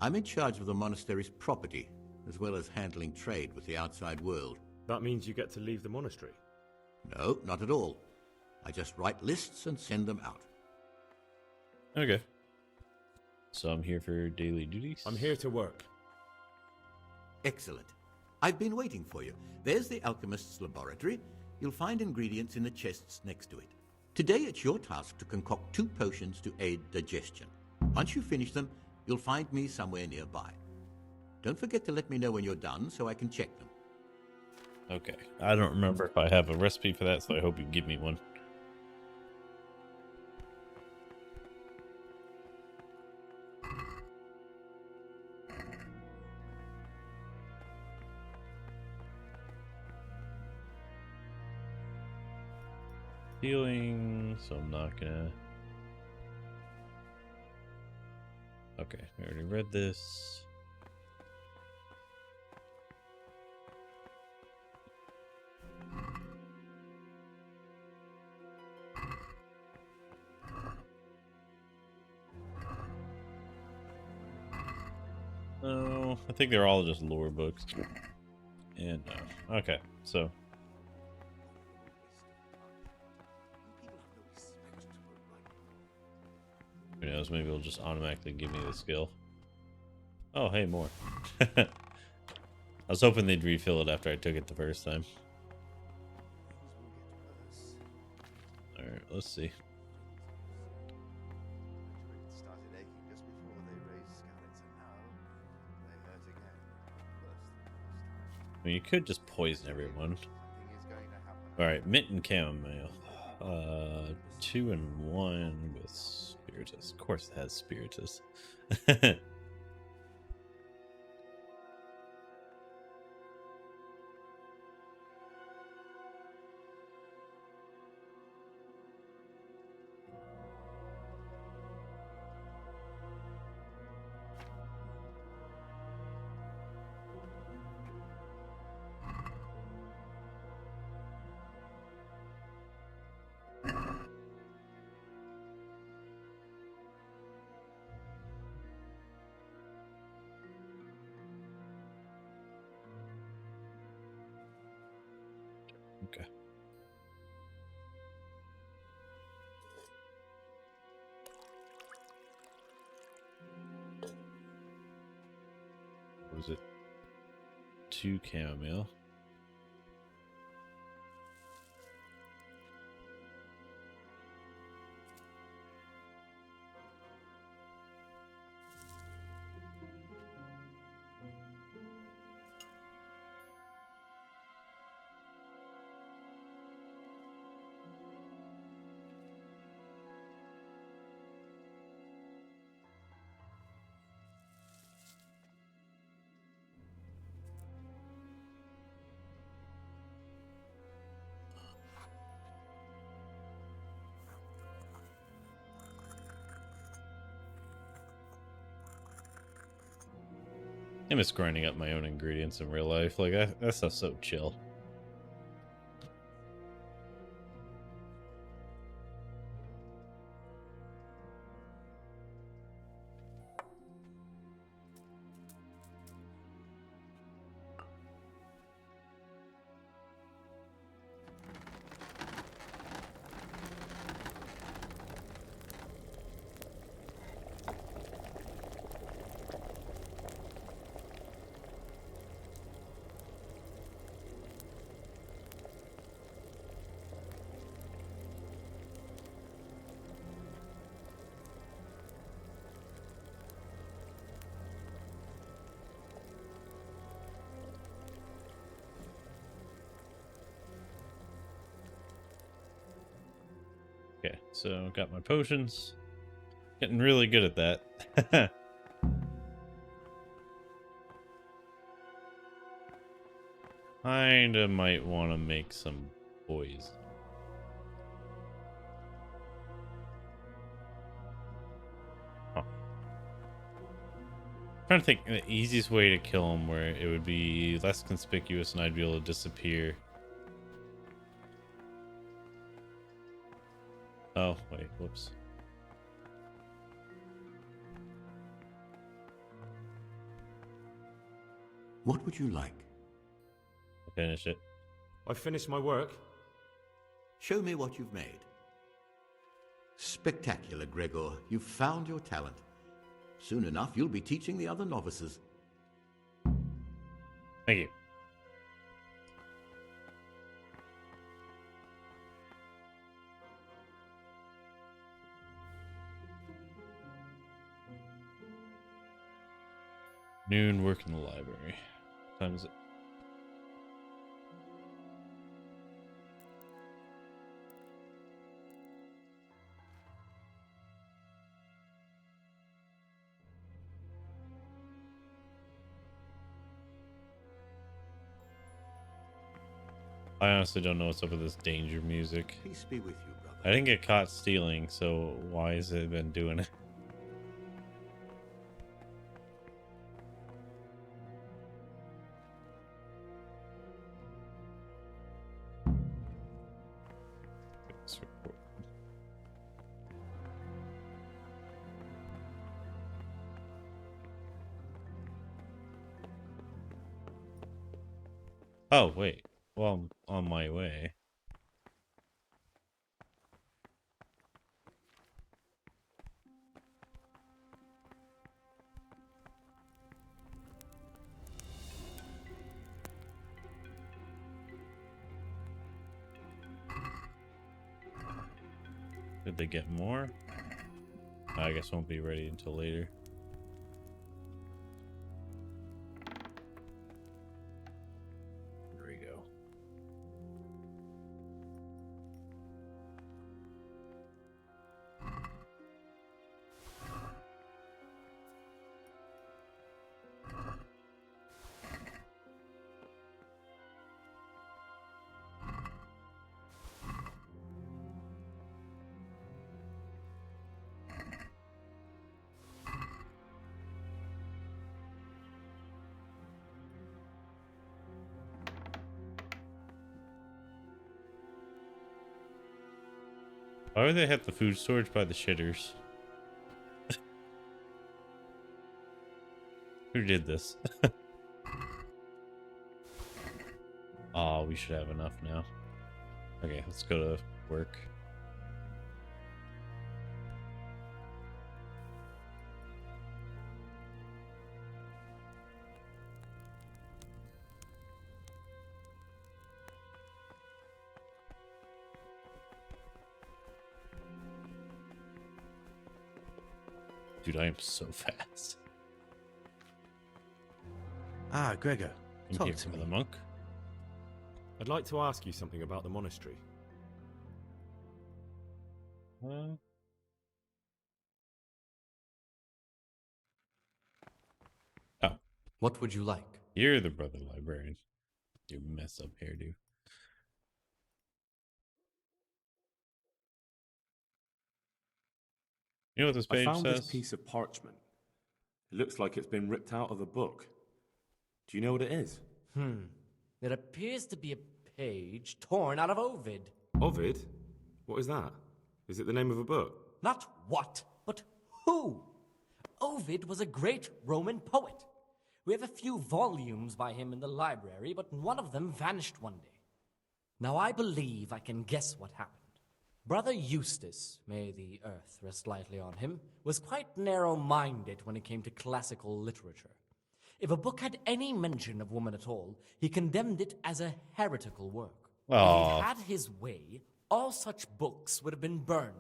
I'm in charge of the monastery's property, as well as handling trade with the outside world. That means you get to leave the monastery? No, not at all. I just write lists and send them out. Okay. So I'm here for daily duties? I'm here to work. Excellent. I've been waiting for you. There's the alchemist's laboratory. You'll find ingredients in the chests next to it. Today it's your task to concoct 2 potions to aid digestion. Once you finish them, you'll find me somewhere nearby. Don't forget to let me know when you're done so I can check them. Okay. I don't remember if I have a recipe for that, so I hope you give me one. Healing, so I'm not gonna... Okay, I already read this. Oh, I think they're all just lore books. And no. Okay, so... Who knows, maybe it'll just automatically give me the skill. Oh, hey, more. I was hoping they'd refill it after I took it the first time. Alright, let's see. I mean, you could just poison everyone. Alright, mint and chamomile. 2 and 1 with spiritus. Of course it has spiritus. Okay. What was it? 2 chamomile. I miss grinding up my own ingredients in real life. Like, that stuff's so chill. Okay, so got my potions. Getting really good at that. Kinda might want to make some poison. Huh. Trying to think the easiest way to kill him where it would be less conspicuous and I'd be able to disappear. Oh, wait, whoops. What would you like? I finished it. I finished my work. Show me what you've made. Spectacular, Gregor. You've found your talent. Soon enough, you'll be teaching the other novices. Thank you. Noon, work in the library. What time is it? I honestly don't know what's up with this danger music. Peace be with you, brother. I didn't get caught stealing, so why has it been doing it? Oh, wait. Well, I'm on my way. Did they get more? I guess won't be ready until later. There we go. Why would they have the food storage by the shitters? Who did this? Oh, we should have enough now. Okay, let's go to work. Dude, I am so fast. Ah, Gregor, I'm talk here to for me. the monk. I'd like to ask you something about the monastery. Oh. What would you like? You're the brother librarian. You mess up hairdo. You know what this I page found says? this piece of parchment. It looks like it's been ripped out of a book. Do you know what it is? It appears to be a page torn out of Ovid. Ovid? What is that? Is it the name of a book? Not what, but who? Ovid was a great Roman poet. We have a few volumes by him in the library, but one of them vanished one day. Now I believe I can guess what happened. Brother Eustace, may the earth rest lightly on him, was quite narrow-minded when it came to classical literature. If a book had any mention of woman at all, he condemned it as a heretical work. If he had his way, all such books would have been burned.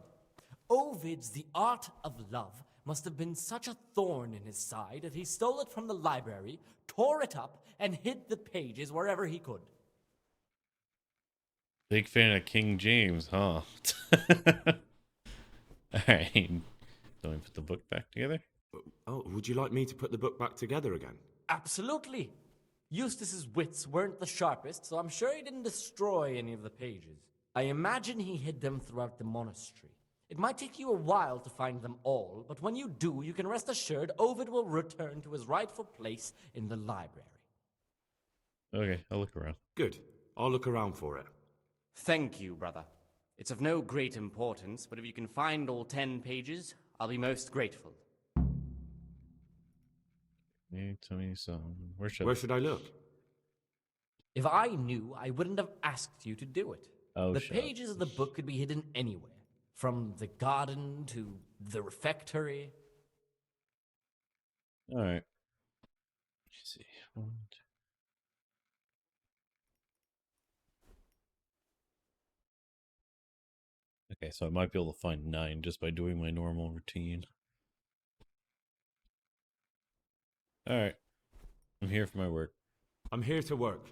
Ovid's The Art of Love must have been such a thorn in his side that he stole it from the library, tore it up, and hid the pages wherever he could. Big fan of King James, huh? Alright. Don't we put the book back together? Oh, would you like me to put the book back together again? Absolutely. Eustace's wits weren't the sharpest, so I'm sure he didn't destroy any of the pages. I imagine he hid them throughout the monastery. It might take you a while to find them all, but when you do, you can rest assured Ovid will return to his rightful place in the library. Okay, I'll look around. Good. I'll look around for it. Thank you, brother. It's of no great importance, but if you can find all 10 pages, I'll be most grateful. Tell me some. Where should I look? If I knew, I wouldn't have asked you to do it. Oh, the pages of the book could be hidden anywhere, from the garden to the refectory. All right. Let's see. One, two. Okay, so I might be able to find 9 just by doing my normal routine. All right. I'm here for my work. I'm here to work.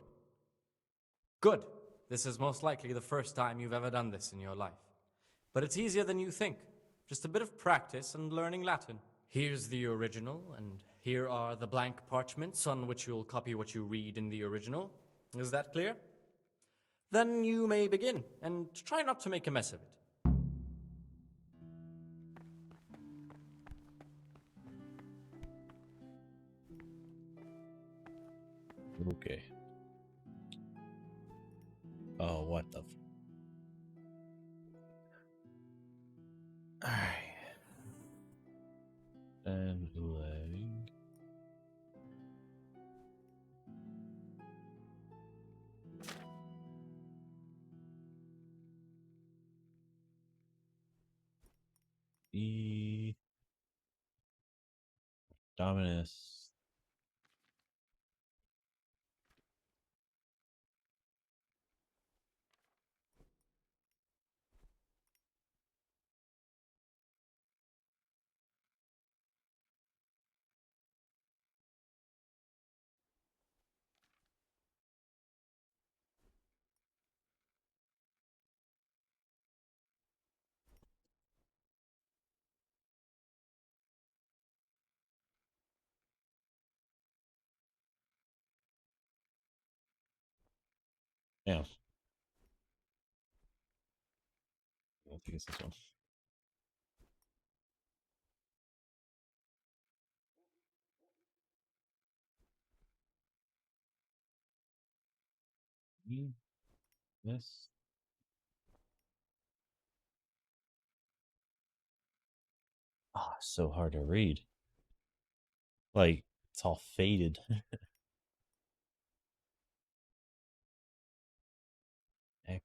Good. This is most likely the first time you've ever done this in your life. But it's easier than you think. Just a bit of practice and learning Latin. Here's the original, and here are the blank parchments on which you'll copy what you read in the original. Is that clear? Then you may begin, and try not to make a mess of it. Okay. Oh, what the... Alright. And leg. E. Dominus. Yeah. I think it's this one. This. Oh, so hard to read. Like, it's all faded. Heck.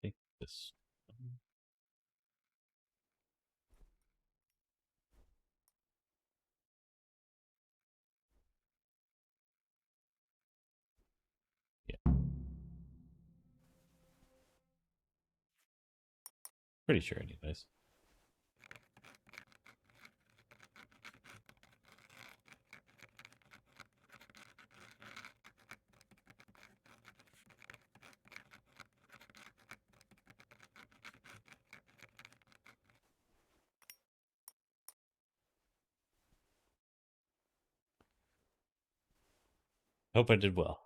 Take this. Yeah. Pretty sure, anyways. Hope I did well.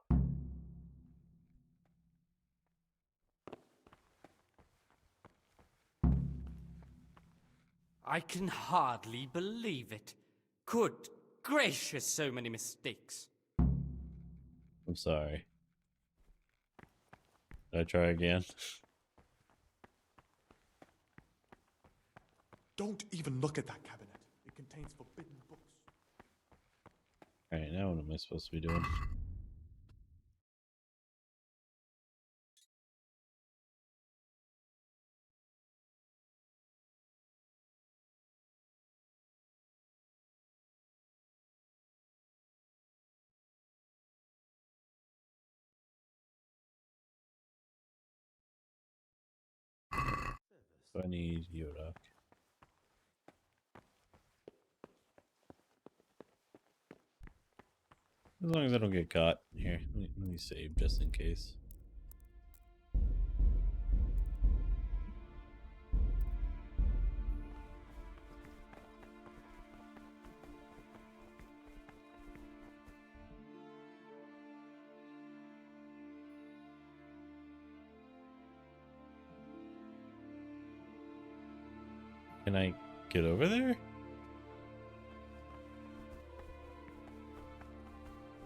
I can hardly believe it. Good gracious, so many mistakes. I'm sorry. Did I try again? Don't even look at that cabinet. It contains forbidden books. Alright, now what am I supposed to be doing? So I need Yoda. As long as I don't get caught. Here, let me save just in case. Can I get over there?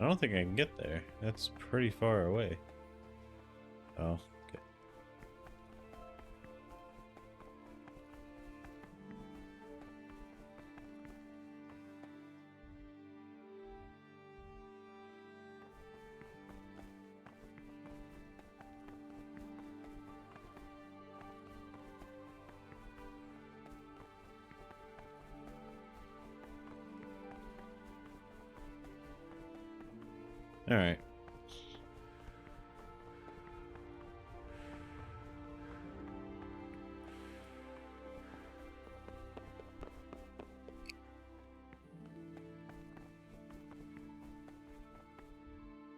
I don't think I can get there. That's pretty far away. Oh, okay. All right.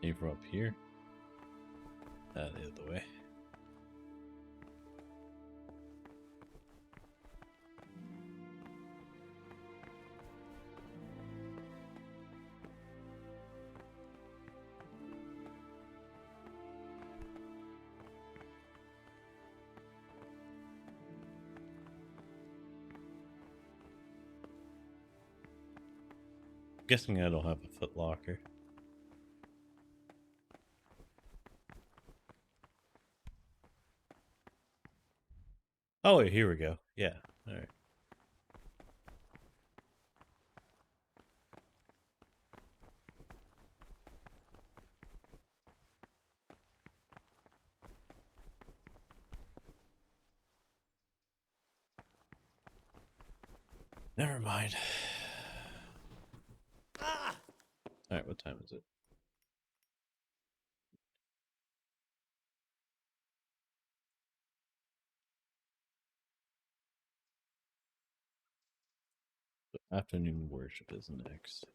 Aim from up here. The other way. Guessing I don't have a foot locker. Oh, wait, here we go. Yeah. All right. Never mind. All right, what time is it? Afternoon worship is next.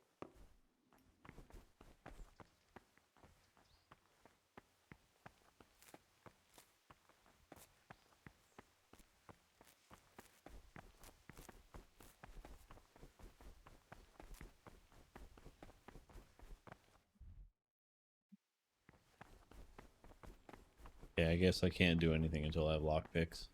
Yeah, I guess I can't do anything until I have lockpicks.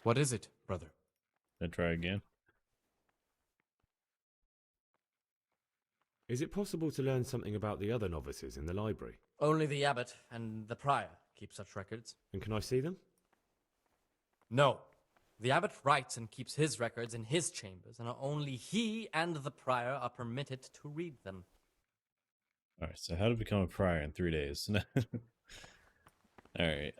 What is it, brother? I try again. Is it possible to learn something about the other novices in the library? Only the abbot and the prior keep such records. And can I see them? No. The abbot writes and keeps his records in his chambers, and only he and the prior are permitted to read them. Alright, so how to become a prior in 3 days. Alright,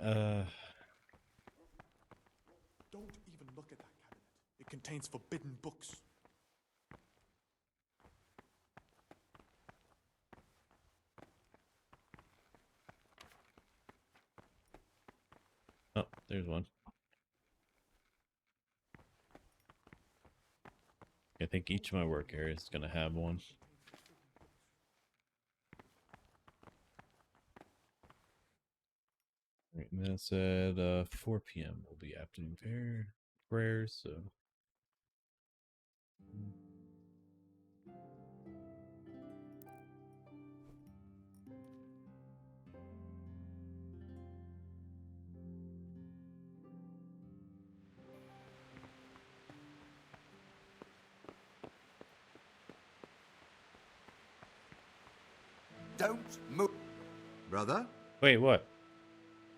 Don't even look at that cabinet. It contains forbidden books. oh, there's one. I think each of my work areas is going to have one. And then it said 4 p.m. will be afternoon prayers, so. Don't move. Brother? Wait, what?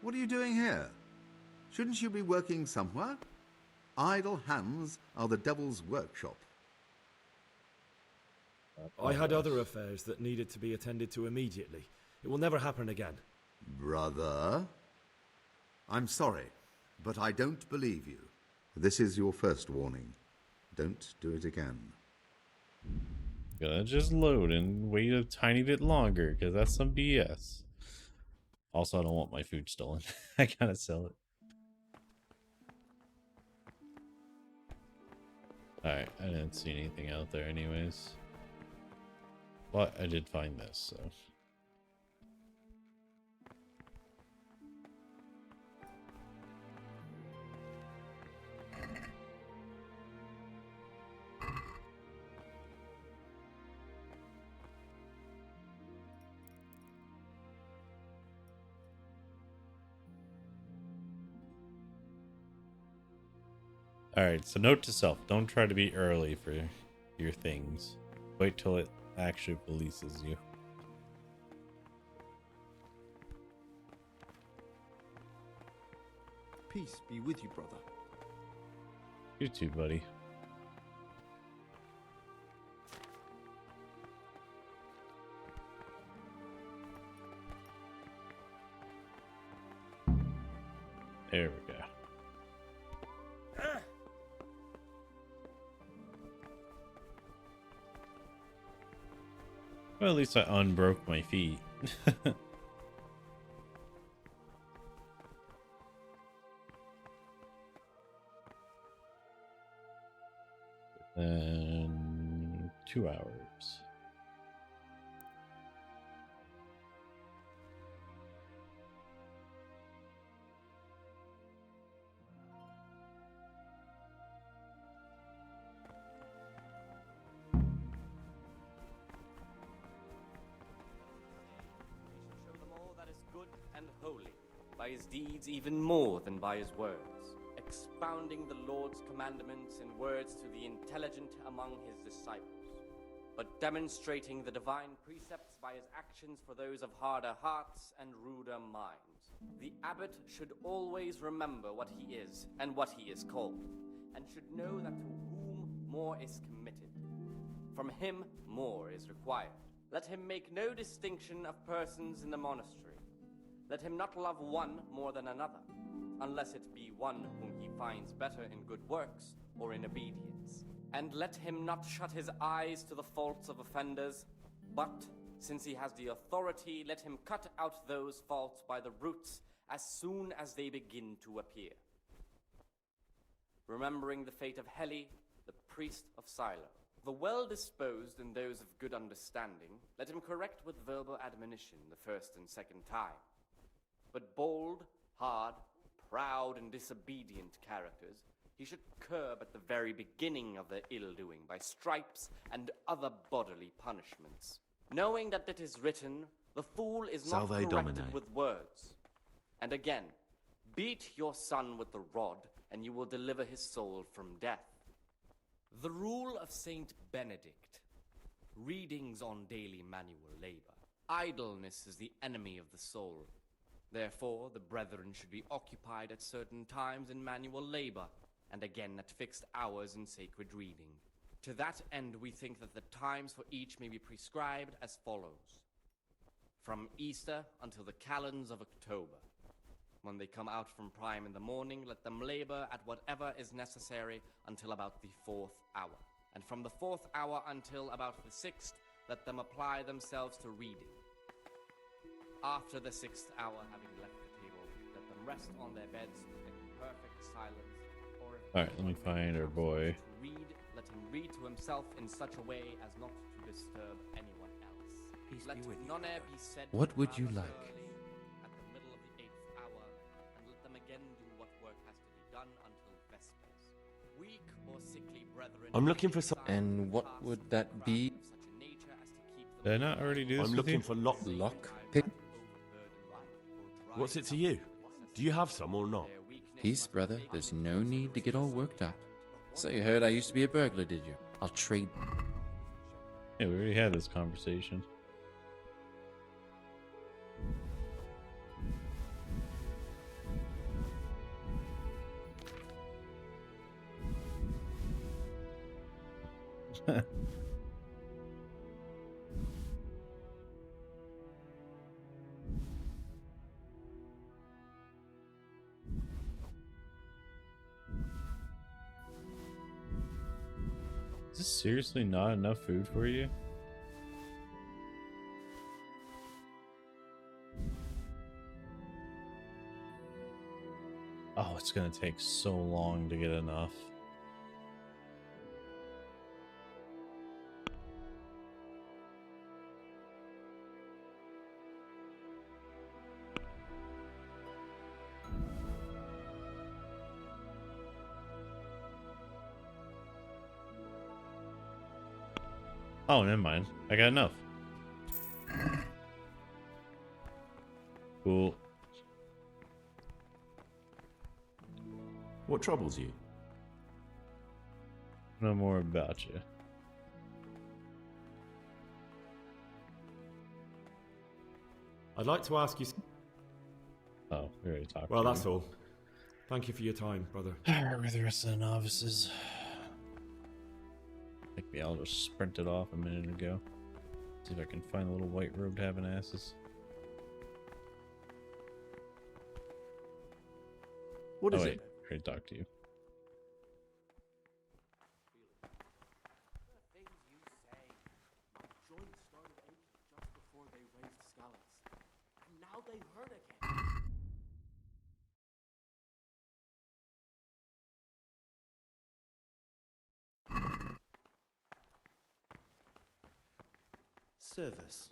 What are you doing here? Shouldn't you be working somewhere? Idle hands are the devil's workshop. I had other affairs that needed to be attended to immediately. It will never happen again. Brother? I'm sorry, but I don't believe you. This is your first warning. Don't do it again. Gonna just load and wait a tiny bit longer, because that's some BS. Also, I don't want my food stolen. I gotta sell it. Alright, I didn't see anything out there anyways. But I did find this, so. Alright, so note to self, don't try to be early for your things. Wait till it actually releases you. Peace be with you, brother. You too, buddy. There we go. Well, at least I unbroke my feet. And 2 hours. And holy, by his deeds even more than by his words, expounding the Lord's commandments in words to the intelligent among his disciples, but demonstrating the divine precepts by his actions for those of harder hearts and ruder minds. The abbot should always remember what he is and what he is called, and should know that to whom more is committed, from him more is required. Let him make no distinction of persons in the monastery. Let him not love one more than another, unless it be one whom he finds better in good works or in obedience. And let him not shut his eyes to the faults of offenders, but, since he has the authority, let him cut out those faults by the roots as soon as they begin to appear. Remembering the fate of Heli, the priest of S.T.A.L.K.E.R. The well-disposed and those of good understanding, let him correct with verbal admonition the first and second time. But bold, hard, proud, and disobedient characters he should curb at the very beginning of their ill-doing by stripes and other bodily punishments. Knowing that it is written, the fool is not Salve corrected Domine. with words. And again, beat your son with the rod, and you will deliver his soul from death. The rule of Saint Benedict. Readings on daily manual labor. Idleness is the enemy of the soul. Therefore, the brethren should be occupied at certain times in manual labor, and again at fixed hours in sacred reading. To that end, we think that the times for each may be prescribed as follows. From Easter until the calends of October. When they come out from prime in the morning, let them labor at whatever is necessary until about the 4th hour. And from the 4th hour until about the 6th, let them apply themselves to reading. After the 6th hour, having left the table, let them rest on their beds in perfect silence. Or if Alright, let me find our boy. read, let him read to himself in such a way as not to disturb anyone else. Let none be said. What would you like? At the middle of the 8th hour, weak or sickly brethren. I'm looking for some. And what would that be? Did I not already do this I'm with you? looking for Lockpick? What's it to you? Do you have some or not? Peace, brother. There's no need to get all worked up. So you heard I used to be a burglar, did you? I'll trade. Yeah, we already had this conversation. Is this seriously not enough food for you? Oh, it's gonna take so long to get enough. Oh, never mind. I got enough. Cool. What troubles you? No more about you. I'd like to ask you. Oh, we already talked. Well, that's all. Thank you for your time, brother. Where are the rest of the novices? Maybe I'll just sprint it off a minute ago. See if I can find a little white robed having asses. What is wait, it? I already talked to you. Joints started aching just before they raised scallops. And now they hurt again. Service.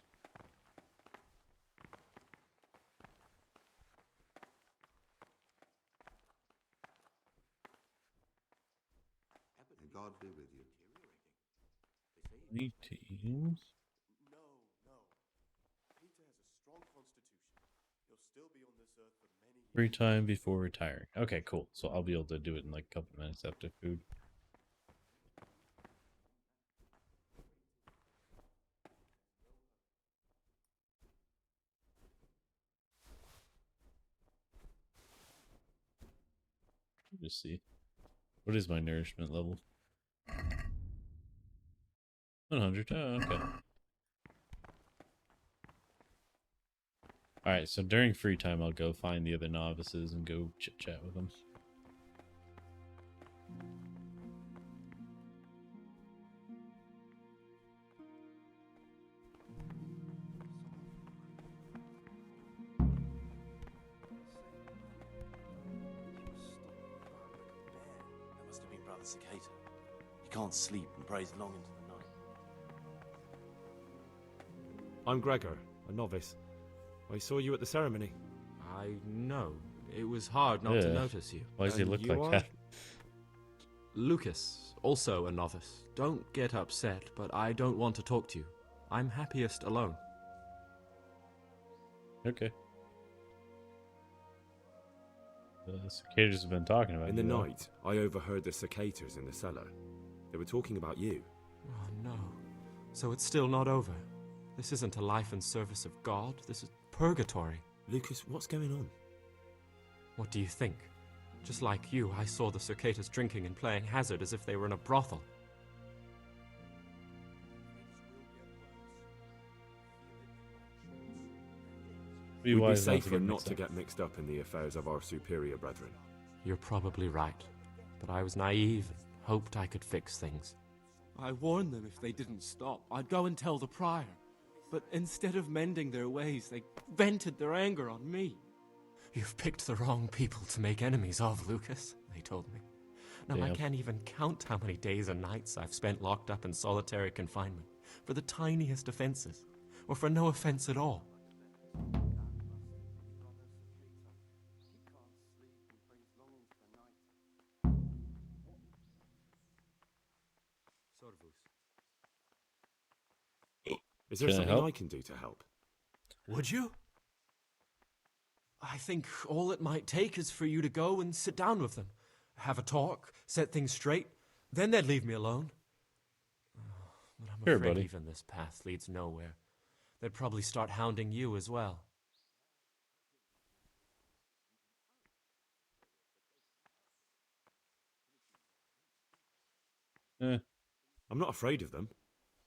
May God be with you. Greetings. No. Peter has a strong constitution. He'll still be on this earth for many years. Free time before retiring. Okay, cool. So I'll be able to do it in like a couple minutes after food. Just see. What is my nourishment level? 100. Oh, okay. Alright, so during free time, I'll go find the other novices and go chit-chat with them. That must have been Brother S.T.A.K.E.R. He can't sleep and prays long into the night. I'm Gregor, a novice. I saw you at the ceremony. I know. It was hard not to notice you. Why does he look you like are? that? Lucas, also a novice. Don't get upset, but I don't want to talk to you. I'm happiest alone. Okay. The cicadas have been talking about In the you, though. night, I overheard the cicadas in the cellar. They were talking about you. Oh no. So it's still not over. This isn't a life in service of God. This is purgatory. Lucas, what's going on? What do you think? Just like you, I saw the cicadas drinking and playing hazard as if they were in a brothel. We'd be wise safer not not to to get get mixed up in the affairs of our superior brethren. You're probably right. But I was naive and hoped I could fix things. I warned them if they didn't stop, I'd go and tell the prior. But instead of mending their ways, they vented their anger on me. You've picked the wrong people to make enemies of, Lucas, they told me. Now I can't even count how many days and nights I've spent locked up in solitary confinement for the tiniest offenses, or for no offense at all. Is there Can I something help? I can do to help? Would you? I think all it might take is for you to go and sit down with them. Have a talk, set things straight. Then they'd leave me alone. But I'm Sure, afraid buddy. even this path leads nowhere. They'd probably start hounding you as well. I'm not afraid of them.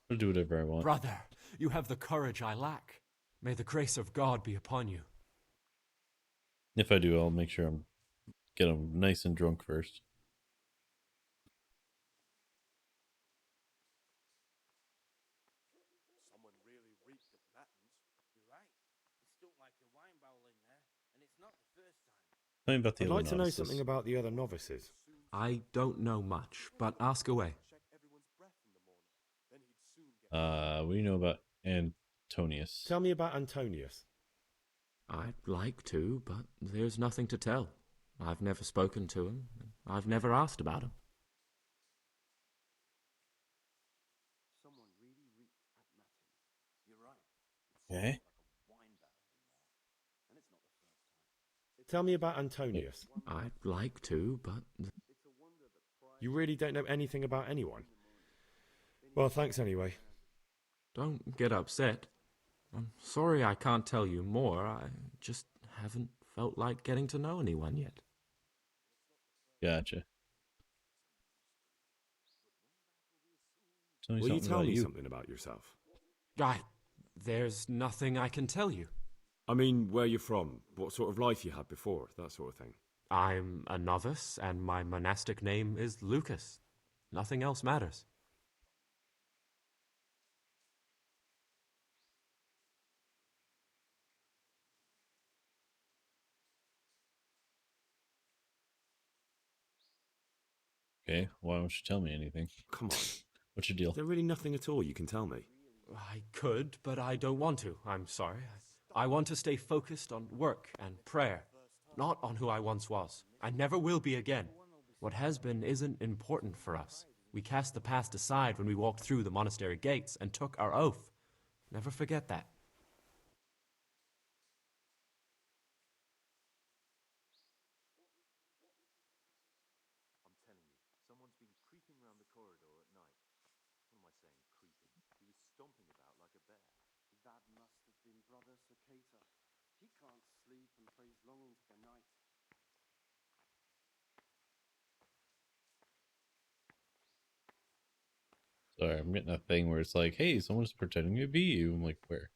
I'll do whatever I want. Brother, you have the courage I lack. May the grace of God be upon you. If I do, I'll make sure I'm get them nice and drunk first. Someone really reeked of matins. You're right. It stunk like a wine barrel in there, and it's not the first time. Tell me about the I'd other like to know novices. something about the other novices. I don't know much, but ask away. What do you know about Antonius? Tell me about Antonius. I'd like to, but there's nothing to tell. I've never spoken to him. I've never asked about him. Someone really reeked at matins. You're right. Okay. And it's not the first time. Tell me about Antonius. I'd like to, but You really don't know anything about anyone? Well, thanks anyway. don't get upset. I'm sorry I can't tell you more. I just haven't felt like getting to know anyone yet. Gotcha. Tell me Will you something tell about me you. something about yourself? There's nothing I can tell you. I mean, where you're from, what sort of life you had before, that sort of thing. I'm a novice, and my monastic name is Lucas. Nothing else matters. Okay, why don't you tell me anything? Come on. What's your deal? Is there really nothing at all you can tell me? I could, but I don't want to. I'm sorry. I want to stay focused on work and prayer, not on who I once was. I never will be again. What has been isn't important for us. We cast the past aside when we walked through the monastery gates and took our oath. Never forget that. I'm telling you, someone's been creeping around the corridor at night. What am I saying, creeping? He was stomping about like a bear. That must have been Brother S.T.A.L.K.E.R. He can't sleep and prays long into the night. Sorry, I'm getting a thing where it's like, hey, someone's pretending to be you. I'm like, where?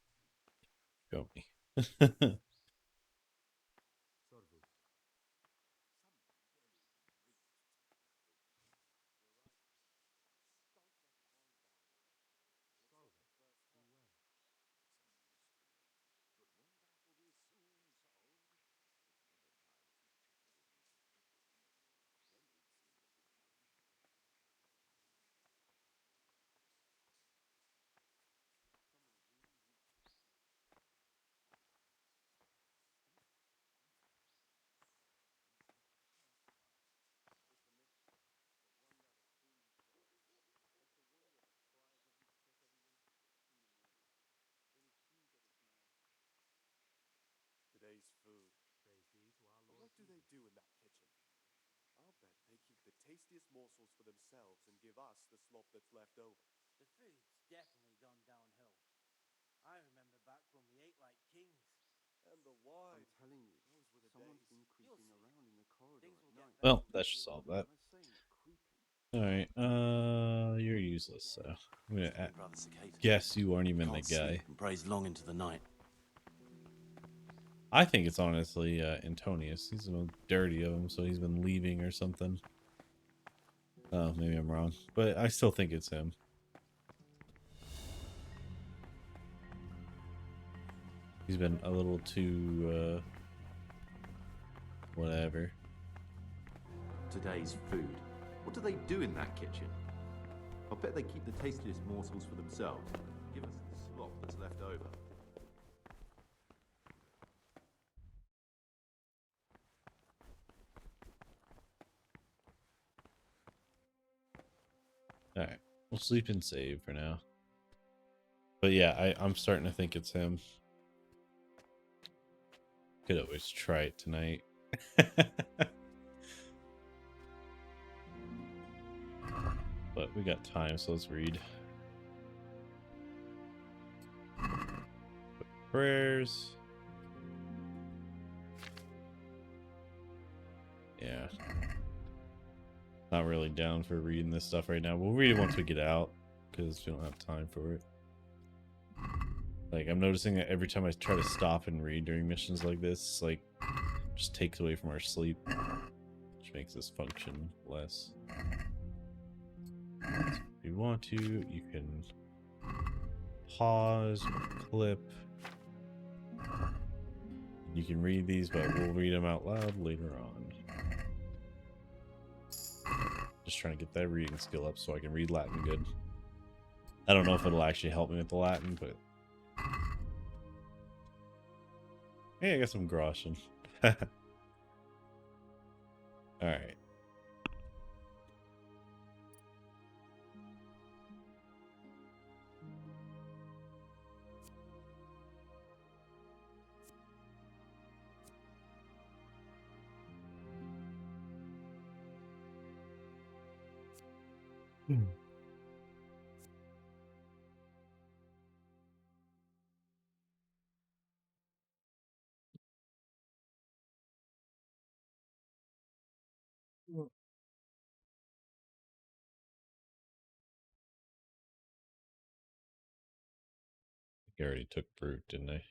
Go me. Today's food. What do they do in that kitchen? I'll bet they keep the tastiest morsels for themselves and give us the slop that's left over. The food's definitely gone downhill. I remember back when we ate like kings. And the wine. I'm telling you, Those were the someone's days. been creeping around in the corridor at night. Well, that should solve that. Alright, you're useless, so I'm gonna Brother S.T.A.L.K.E.R. guess you aren't even the Can't guy. sleep and prays long into the night. I think it's honestly Antonius. He's the most dirty of them, so he's been leaving or something. Oh, maybe I'm wrong, but I still think it's him. He's been a little too, whatever. Today's food. What do they do in that kitchen? I'll bet they keep the tastiest morsels for themselves. Give us the slop that's left over. Alright, We'll sleep and save for now. But yeah, I'm starting to think it's him. Could always try it tonight. But we got time, so let's read. Prayers. Yeah. Not really down for reading this stuff right now. We'll read it once we get out, because we don't have time for it. Like, I'm noticing that every time I try to stop and read during missions like this, like, just takes away from our sleep, which makes us function less. So if you want to, you can pause, clip. You can read these, but we'll read them out loud later on. Just trying to get that reading skill up so I can read Latin good. I don't know if it'll actually help me with the Latin, but... Hey, I got some groschen. Alright. I already took Brute, didn't I?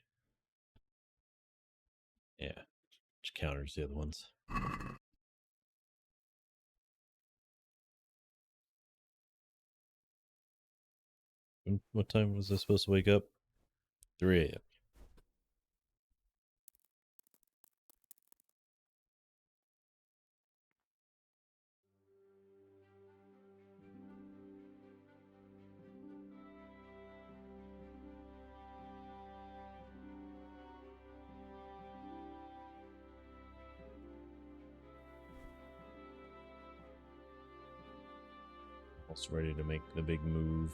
Yeah. Which counters the other ones. What time was I supposed to wake up? 3 a.m. Almost ready to make the big move.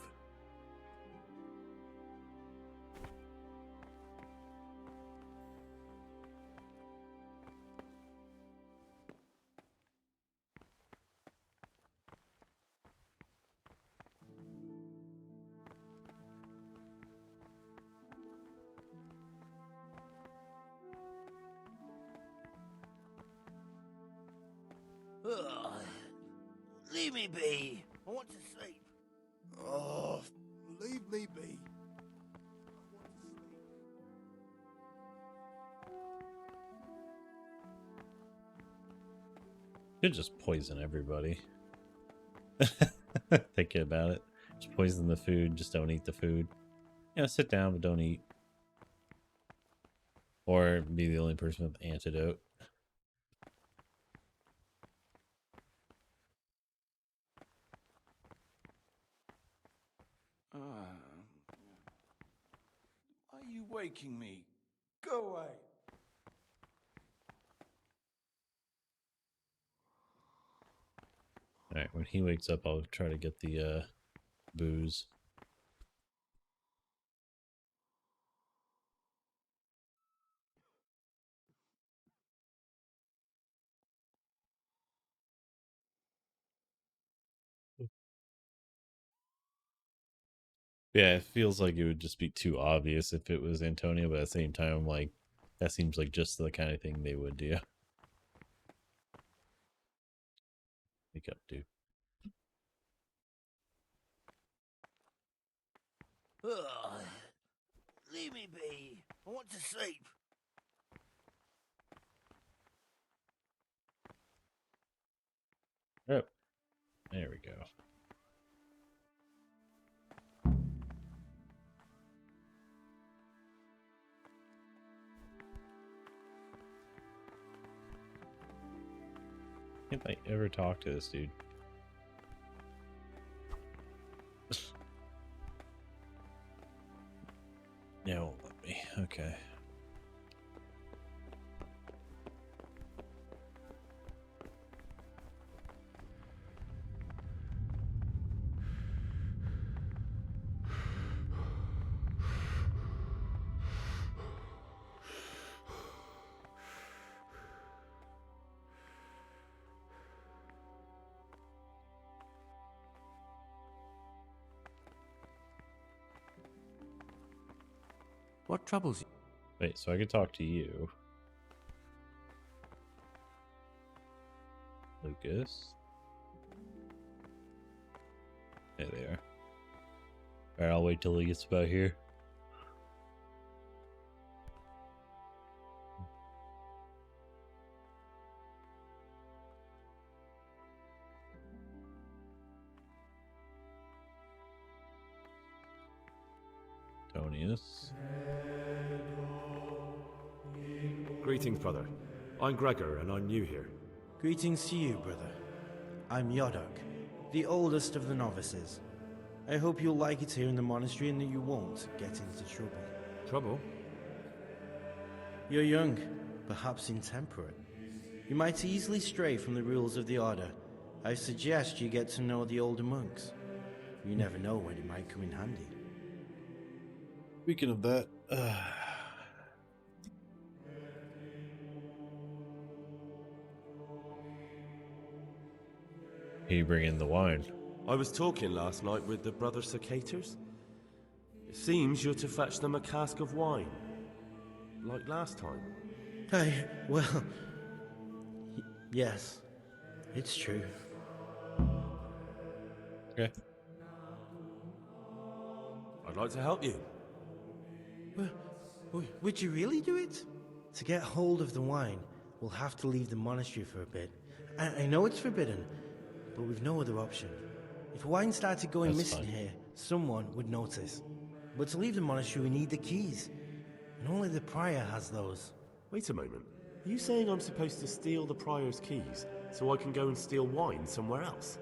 Ugh. Leave me be. I want to sleep. Oh, leave me be. Could just poison everybody. Thinking about it. Just poison the food, just don't eat the food. You know, sit down but don't eat. Or be the only person with antidote. Why are you waking me? Go away. Alright, when he wakes up, I'll try to get the booze. Yeah, it feels like it would just be too obvious if it was Antonio, but at the same time, I'm like, that seems like just the kind of thing they would do. Wake up, dude. Ugh. Leave me be. I want to sleep. Oh, there we go. Can't I ever talk to this dude? Yeah, won't let me. Okay. What troubles you? Wait, so I could talk to you. Lucas. There they are. Alright, I'll wait till he gets about here. Antonius. Greetings, brother. I'm Gregor, and I'm new here. Greetings to you, brother. I'm Yodok, the oldest of the novices. I hope you'll like it here in the monastery and that you won't get into trouble. Trouble? You're young, perhaps intemperate. You might easily stray from the rules of the Order. I suggest you get to know the older monks. You never know when it might come in handy. Speaking of that, he bring in the wine. I was talking last night with the brother S.T.A.L.K.E.R s. It seems you're to fetch them a cask of wine. Like last time. Well... yes. It's true. Okay. I'd like to help you. Would you really do it? To get hold of the wine, we'll have to leave the monastery for a bit. I know it's forbidden, but we've no other option. If wine started going missing here, someone would notice. But to leave the monastery, we need the keys. And only the prior has those. Wait a moment. Are you saying I'm supposed to steal the prior's keys so I can go and steal wine somewhere else?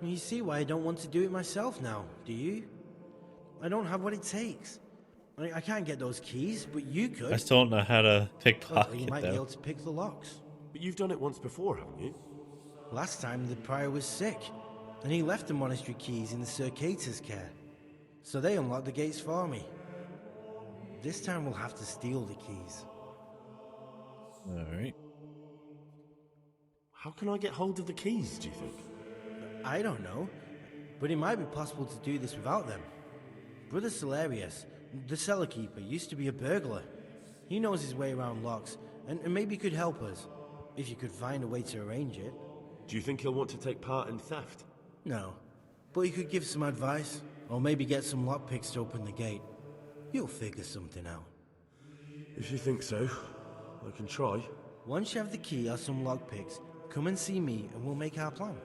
You see why I don't want to do it myself now, do you? I don't have what it takes. I can't get those keys, but you could. I still don't know how to pickpocket You might them. be able to pick the locks. But you've done it once before, haven't you? Last time the prior was sick, and he left the monastery keys in the S.T.A.L.K.E.R.'s care. So they unlocked the gates for me. This time we'll have to steal the keys. Alright. How can I get hold of the keys, do you think? I don't know, but it might be possible to do this without them. Brother Celerius, the cellar keeper, used to be a burglar. He knows his way around locks, and maybe could help us, if you could find a way to arrange it. Do you think he'll want to take part in theft? No, but he could give some advice, or maybe get some lockpicks to open the gate. You'll figure something out. If you think so, I can try. Once you have the key or some lockpicks, come and see me and we'll make our plan.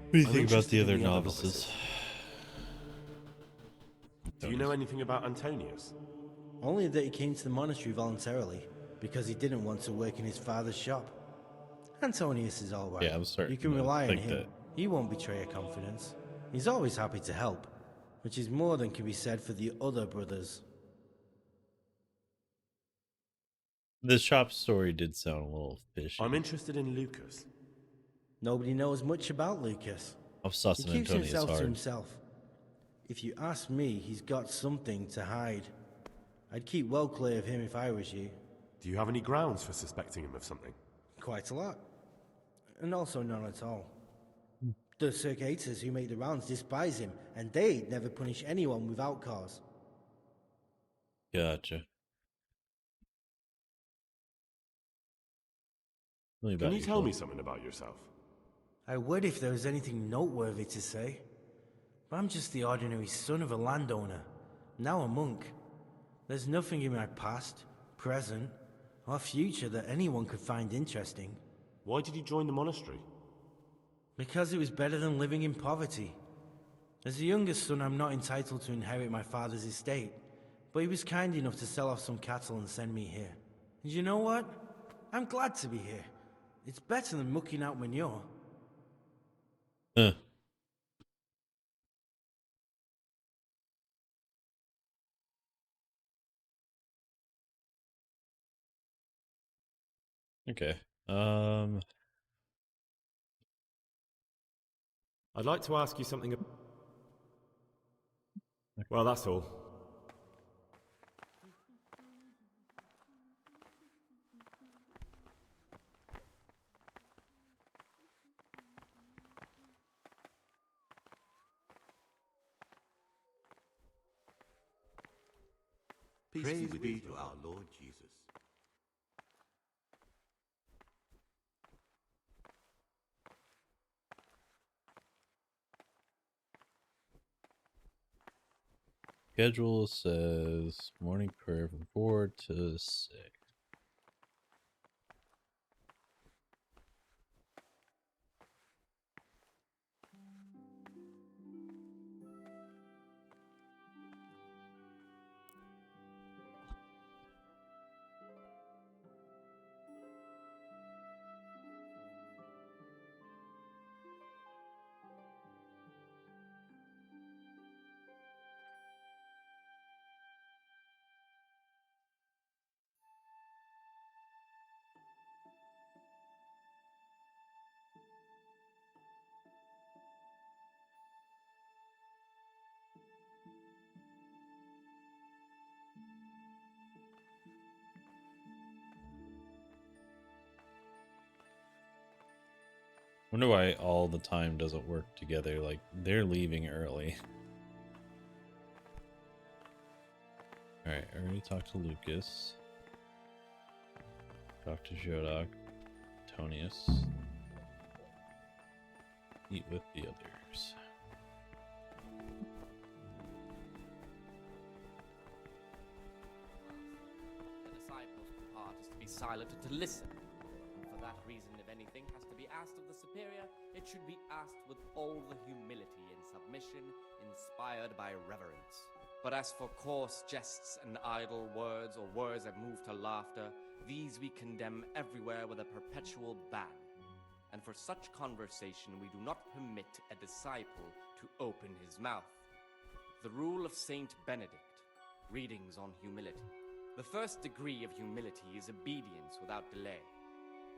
What do you think about the other novices? Do you know anything about Antonius? Only that he came to the monastery voluntarily, because he didn't want to work in his father's shop. Antonius is alright. Yeah, I'm starting You can to rely on think him. that. He won't betray your confidence. He's always happy to help, which is more than can be said for the other brothers. The shop story did sound a little fishy. I'm interested in Lucas. Nobody knows much about Lucas. I'm sussing He keeps Antonius himself hard. to himself. If you ask me, he's got something to hide. I'd keep well clear of him if I was you. Do you have any grounds for suspecting him of something? Quite a lot. And also none at all. The S.T.A.L.K.E.R.s who make the rounds despise him, and they never punish anyone without cause. Gotcha. Can you tell me something about yourself? I would if there was anything noteworthy to say. But I'm just the ordinary son of a landowner, now a monk. There's nothing in my past, present, or future that anyone could find interesting. Why did you join the monastery? Because it was better than living in poverty. As the youngest son, I'm not entitled to inherit my father's estate, but he was kind enough to sell off some cattle and send me here. And you know what? I'm glad to be here. It's better than mucking out manure. Huh. Okay. I'd like to ask you something. Well, that's all. Praise be to our Lord Jesus. Schedule says morning prayer from 4 to 6. Wonder why all the time doesn't work together. Like, they're leaving early. Alright, I already talked to Lucas. Talked to Jodok. Tonius. Eat with the others. The disciples' part is to be silent and to listen. And for that reason, if anything has to be asked of the superior, it should be asked with all the humility and submission inspired by reverence. But as for coarse jests and idle words, or words that move to laughter, these we condemn everywhere with a perpetual ban. And for such conversation we do not permit a disciple to open his mouth. The rule of Saint Benedict, readings on humility. The first degree of humility is obedience without delay.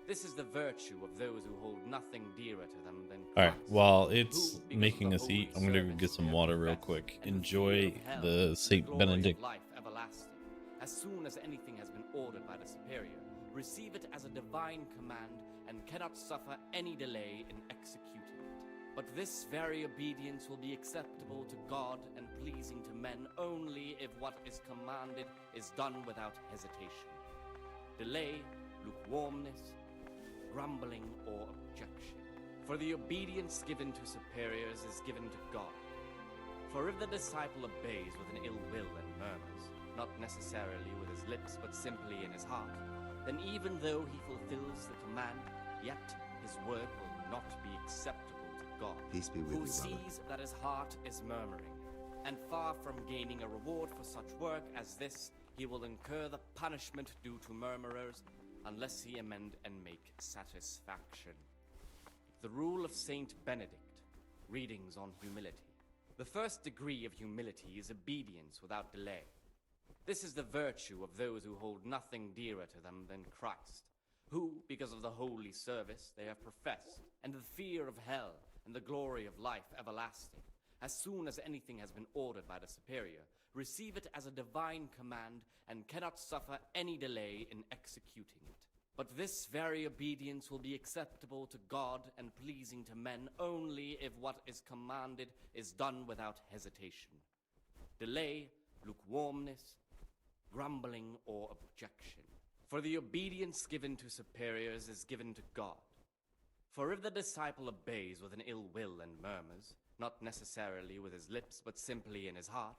This is the virtue of those who hold nothing dearer to them than Christ. Alright, while it's making us eat, I'm gonna go get some water real quick. Enjoy the Saint Benedict. Life everlasting. As soon as anything has been ordered by the superior, receive it as a divine command and cannot suffer any delay in executing it. But this very obedience will be acceptable to God and pleasing to men only if what is commanded is done without hesitation. Delay, lukewarmness, grumbling, or objection. For the obedience given to superiors is given to God. For if the disciple obeys with an ill will and murmurs, not necessarily with his lips but simply in his heart, then even though he fulfills the command, yet his work will not be acceptable to God. Peace be with who you, sees that his heart is murmuring, and far from gaining a reward for such work as this, he will incur the punishment due to murmurers, unless he amend and make satisfaction. The rule of Saint Benedict, readings on humility. The first degree of humility is obedience without delay. This is the virtue of those who hold nothing dearer to them than Christ, who, because of the holy service they have professed, and the fear of hell and the glory of life everlasting, as soon as anything has been ordered by the superior, receive it as a divine command and cannot suffer any delay in executing it. But this very obedience will be acceptable to God and pleasing to men only if what is commanded is done without hesitation. Delay, lukewarmness, grumbling, or objection. For the obedience given to superiors is given to God. For if the disciple obeys with an ill will and murmurs, not necessarily with his lips but simply in his heart,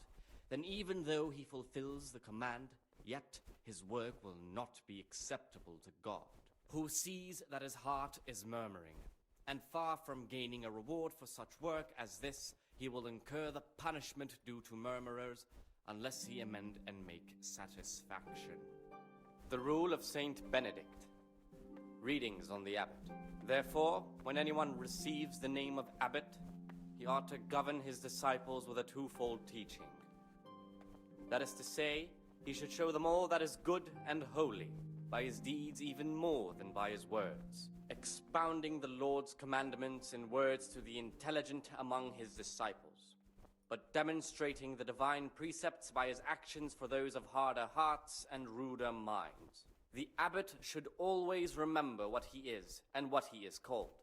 then even though he fulfills the command, yet his work will not be acceptable to God, who sees that his heart is murmuring, and far from gaining a reward for such work as this, he will incur the punishment due to murmurers, unless he amend and make satisfaction. The rule of Saint Benedict. Readings on the abbot. Therefore, when anyone receives the name of abbot, he ought to govern his disciples with a twofold teaching. That is to say, he should show them all that is good and holy, by his deeds even more than by his words, expounding the Lord's commandments in words to the intelligent among his disciples, but demonstrating the divine precepts by his actions for those of harder hearts and ruder minds. The abbot should always remember what he is and what he is called,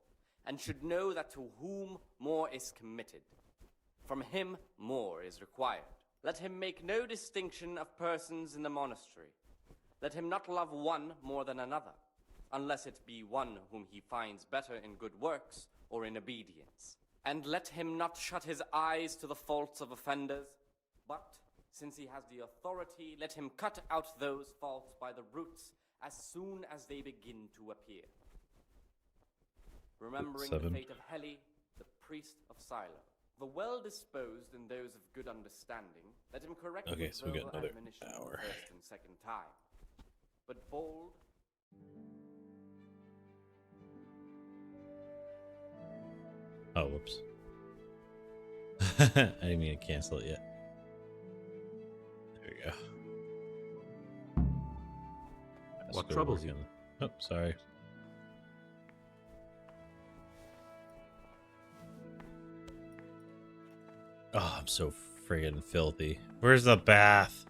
and should know that to whom more is committed, from him more is required. Let him make no distinction of persons in the monastery. Let him not love one more than another, unless it be one whom he finds better in good works or in obedience. And let him not shut his eyes to the faults of offenders, but, since he has the authority, let him cut out those faults by the roots as soon as they begin to appear. Remembering the fate of Heli, the priest of S.T.A.L.K.E.R. The well-disposed and those of good understanding, let him correct with so we got verbal another admonition hour. the first and second time. But bold... Oh, whoops. I didn't mean to cancel it yet. There we go. What troubles you? Oh, sorry. Oh, I'm so friggin' filthy. Where's the bath?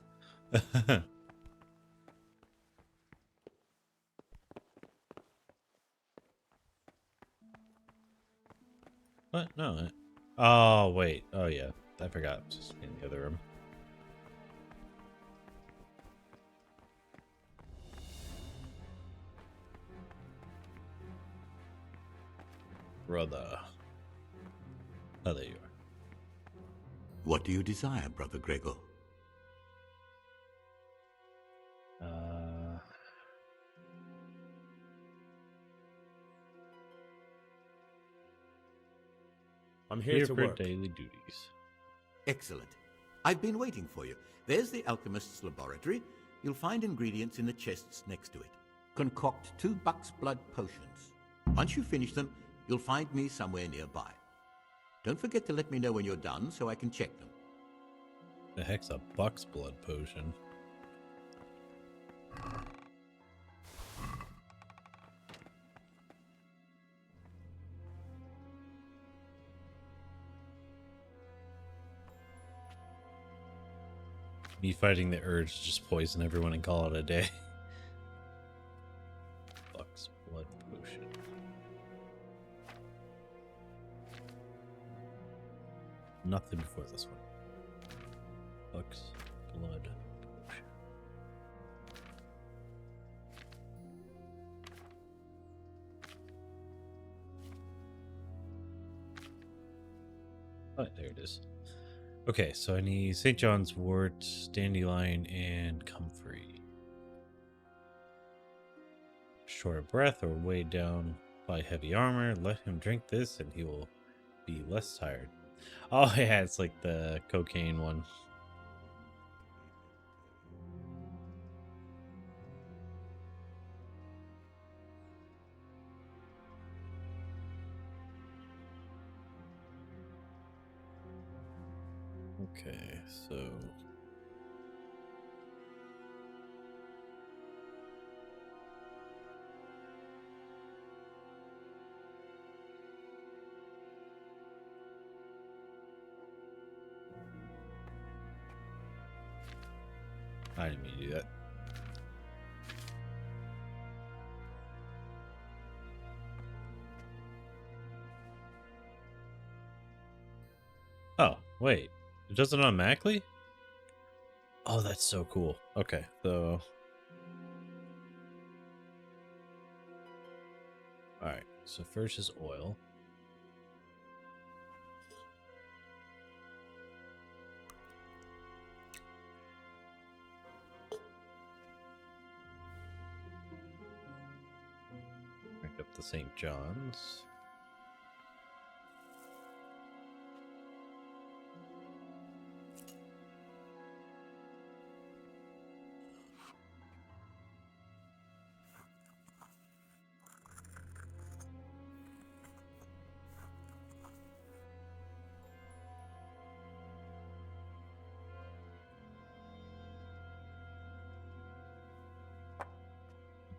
What? No. Oh, wait. Oh, yeah. I forgot. It's just in the other room. Brother. Oh, there you are. What do you desire, Brother Gregor? I'm here to for work. daily duties. Excellent. I've been waiting for you. There's the alchemist's laboratory. You'll find ingredients in the chests next to it. Concoct 2 buck's blood potions. Once you finish them, you'll find me somewhere nearby. Don't forget to let me know when you're done so I can check them. The heck's a buck's blood potion? Me fighting the urge to just poison everyone and call it a day. Buck's blood potion. Nothing before this one. Buck's blood potion. Oh, there it is. Okay, so I need St. John's wort, dandelion, and comfrey. Short of breath or weighed down by heavy armor, let him drink this and he will be less tired. Oh yeah, it's like the cocaine one. Okay, so I didn't mean to do that. Oh, wait. It does it automatically? Oh, that's so cool. Okay, so... Alright, so first is oil. Back up to St. John's.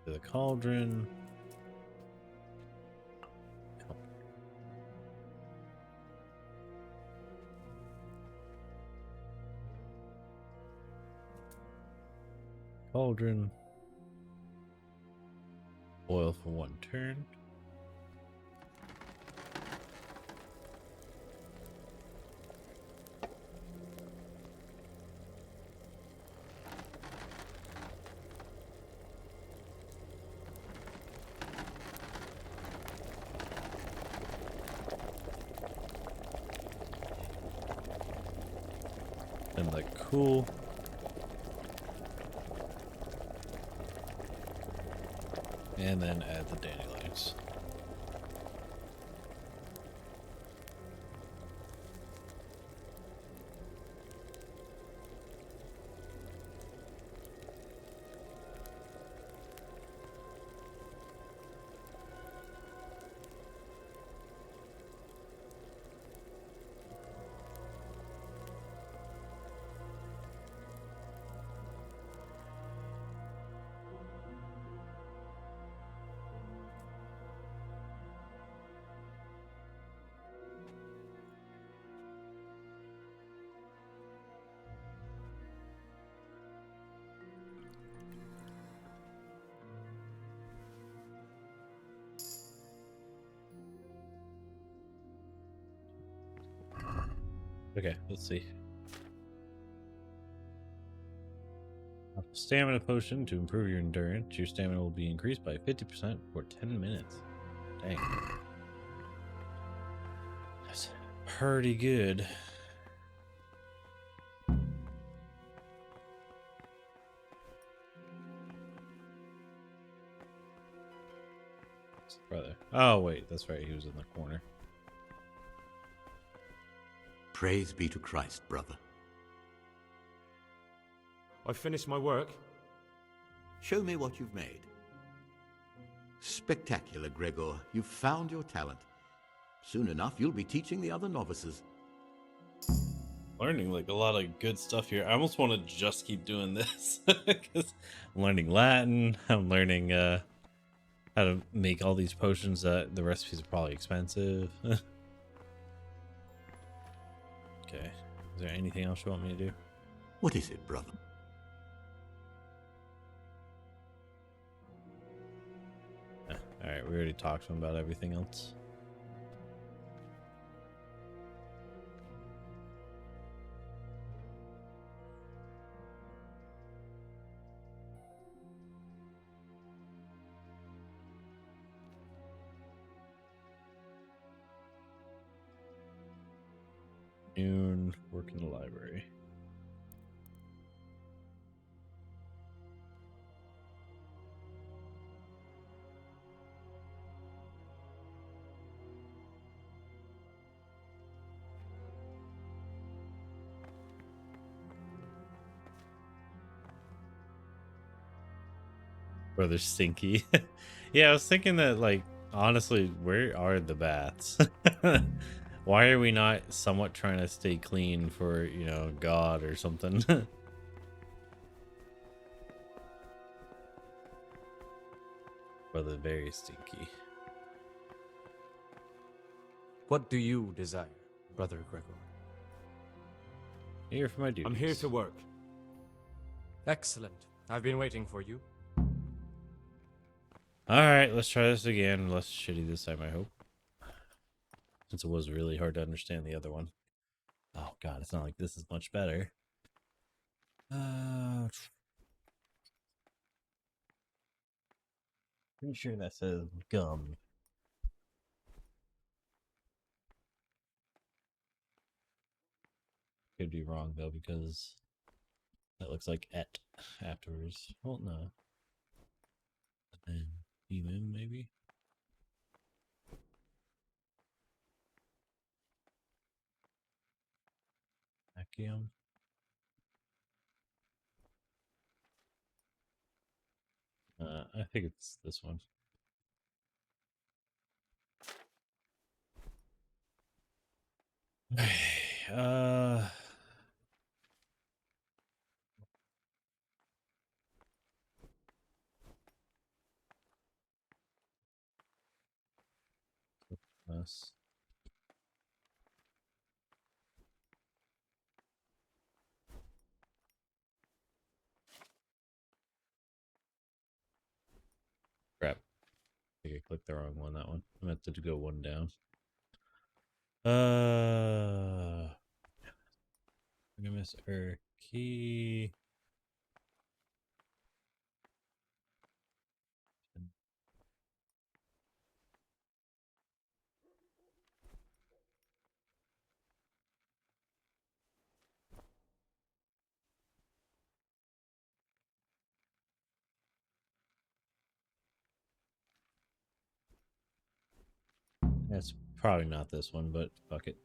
To the cauldron. Cauldron. Boil for 1 turn. And the cool. And then add the dandelions. Okay, let's see. Stamina potion to improve your endurance. Your stamina will be increased by 50% for 10 minutes. Dang. That's pretty good. Brother. Oh, wait, that's right. He was in the corner. Praise be to Christ, brother. I've finished my work. Show me what you've made. Spectacular, Gregor. You've found your talent. Soon enough, you'll be teaching the other novices. Learning like a lot of good stuff here. I almost want to just keep doing this because I'm learning Latin. I'm learning how to make all these potions. The recipes are probably expensive. Okay. Is there anything else you want me to do? What is it, brother? Alright, we already talked to him about everything else. Noon, work in the library. Brother Stinky. Yeah, I was thinking that, like, honestly, where are the baths? Why are we not somewhat trying to stay clean for, you know, God or something? Brother, very stinky. What do you desire, Brother Gregor? Here for my duties. I'm here to work. Excellent. I've been waiting for you. Alright, let's try this again. Less shitty this time, I hope. Since it was really hard to understand the other one. Oh god, it's not like this is much better. Pretty sure that says gum. Could be wrong though, because that looks like et afterwards. Well, no. And human, maybe? Achium. I think it's this one. uh Us. clicked the wrong one. That one. I meant to go one down. I'm gonna miss her key. That's probably not this one, but fuck it.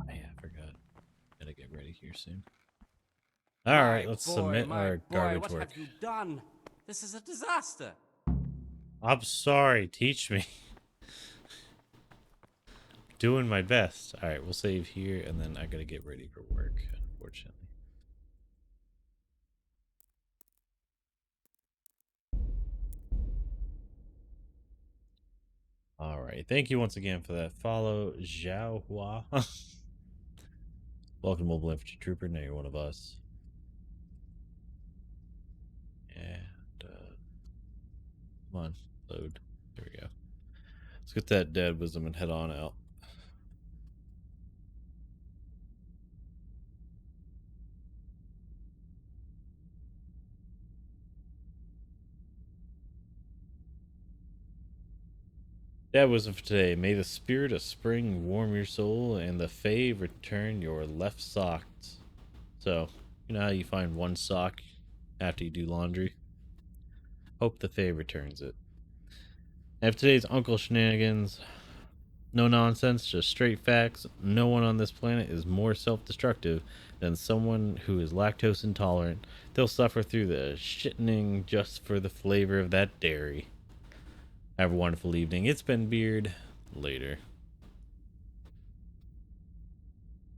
Yeah, I forgot. Gotta get ready here soon. All right, let's submit our garbage what work. have you done? This is a disaster. I'm sorry. Teach me. Doing my best. All right, we'll save here, and then I gotta get ready for work. Unfortunately. All right. Thank you once again for that follow, Zhao Hua. Welcome, Mobile Infantry Trooper. Now you're one of us. And come on, load. There we go. Let's get that dead wisdom and head on out. That wisdom for today. May the spirit of spring warm your soul and the fae return your left socks. So, you know how you find one sock after you do laundry? Hope the fae returns it. And for today's Uncle Shenanigans, no nonsense, just straight facts. No one on this planet is more self-destructive than someone who is lactose intolerant. They'll suffer through the shittening just for the flavor of that dairy. Have a wonderful evening. It's been Beard. Later.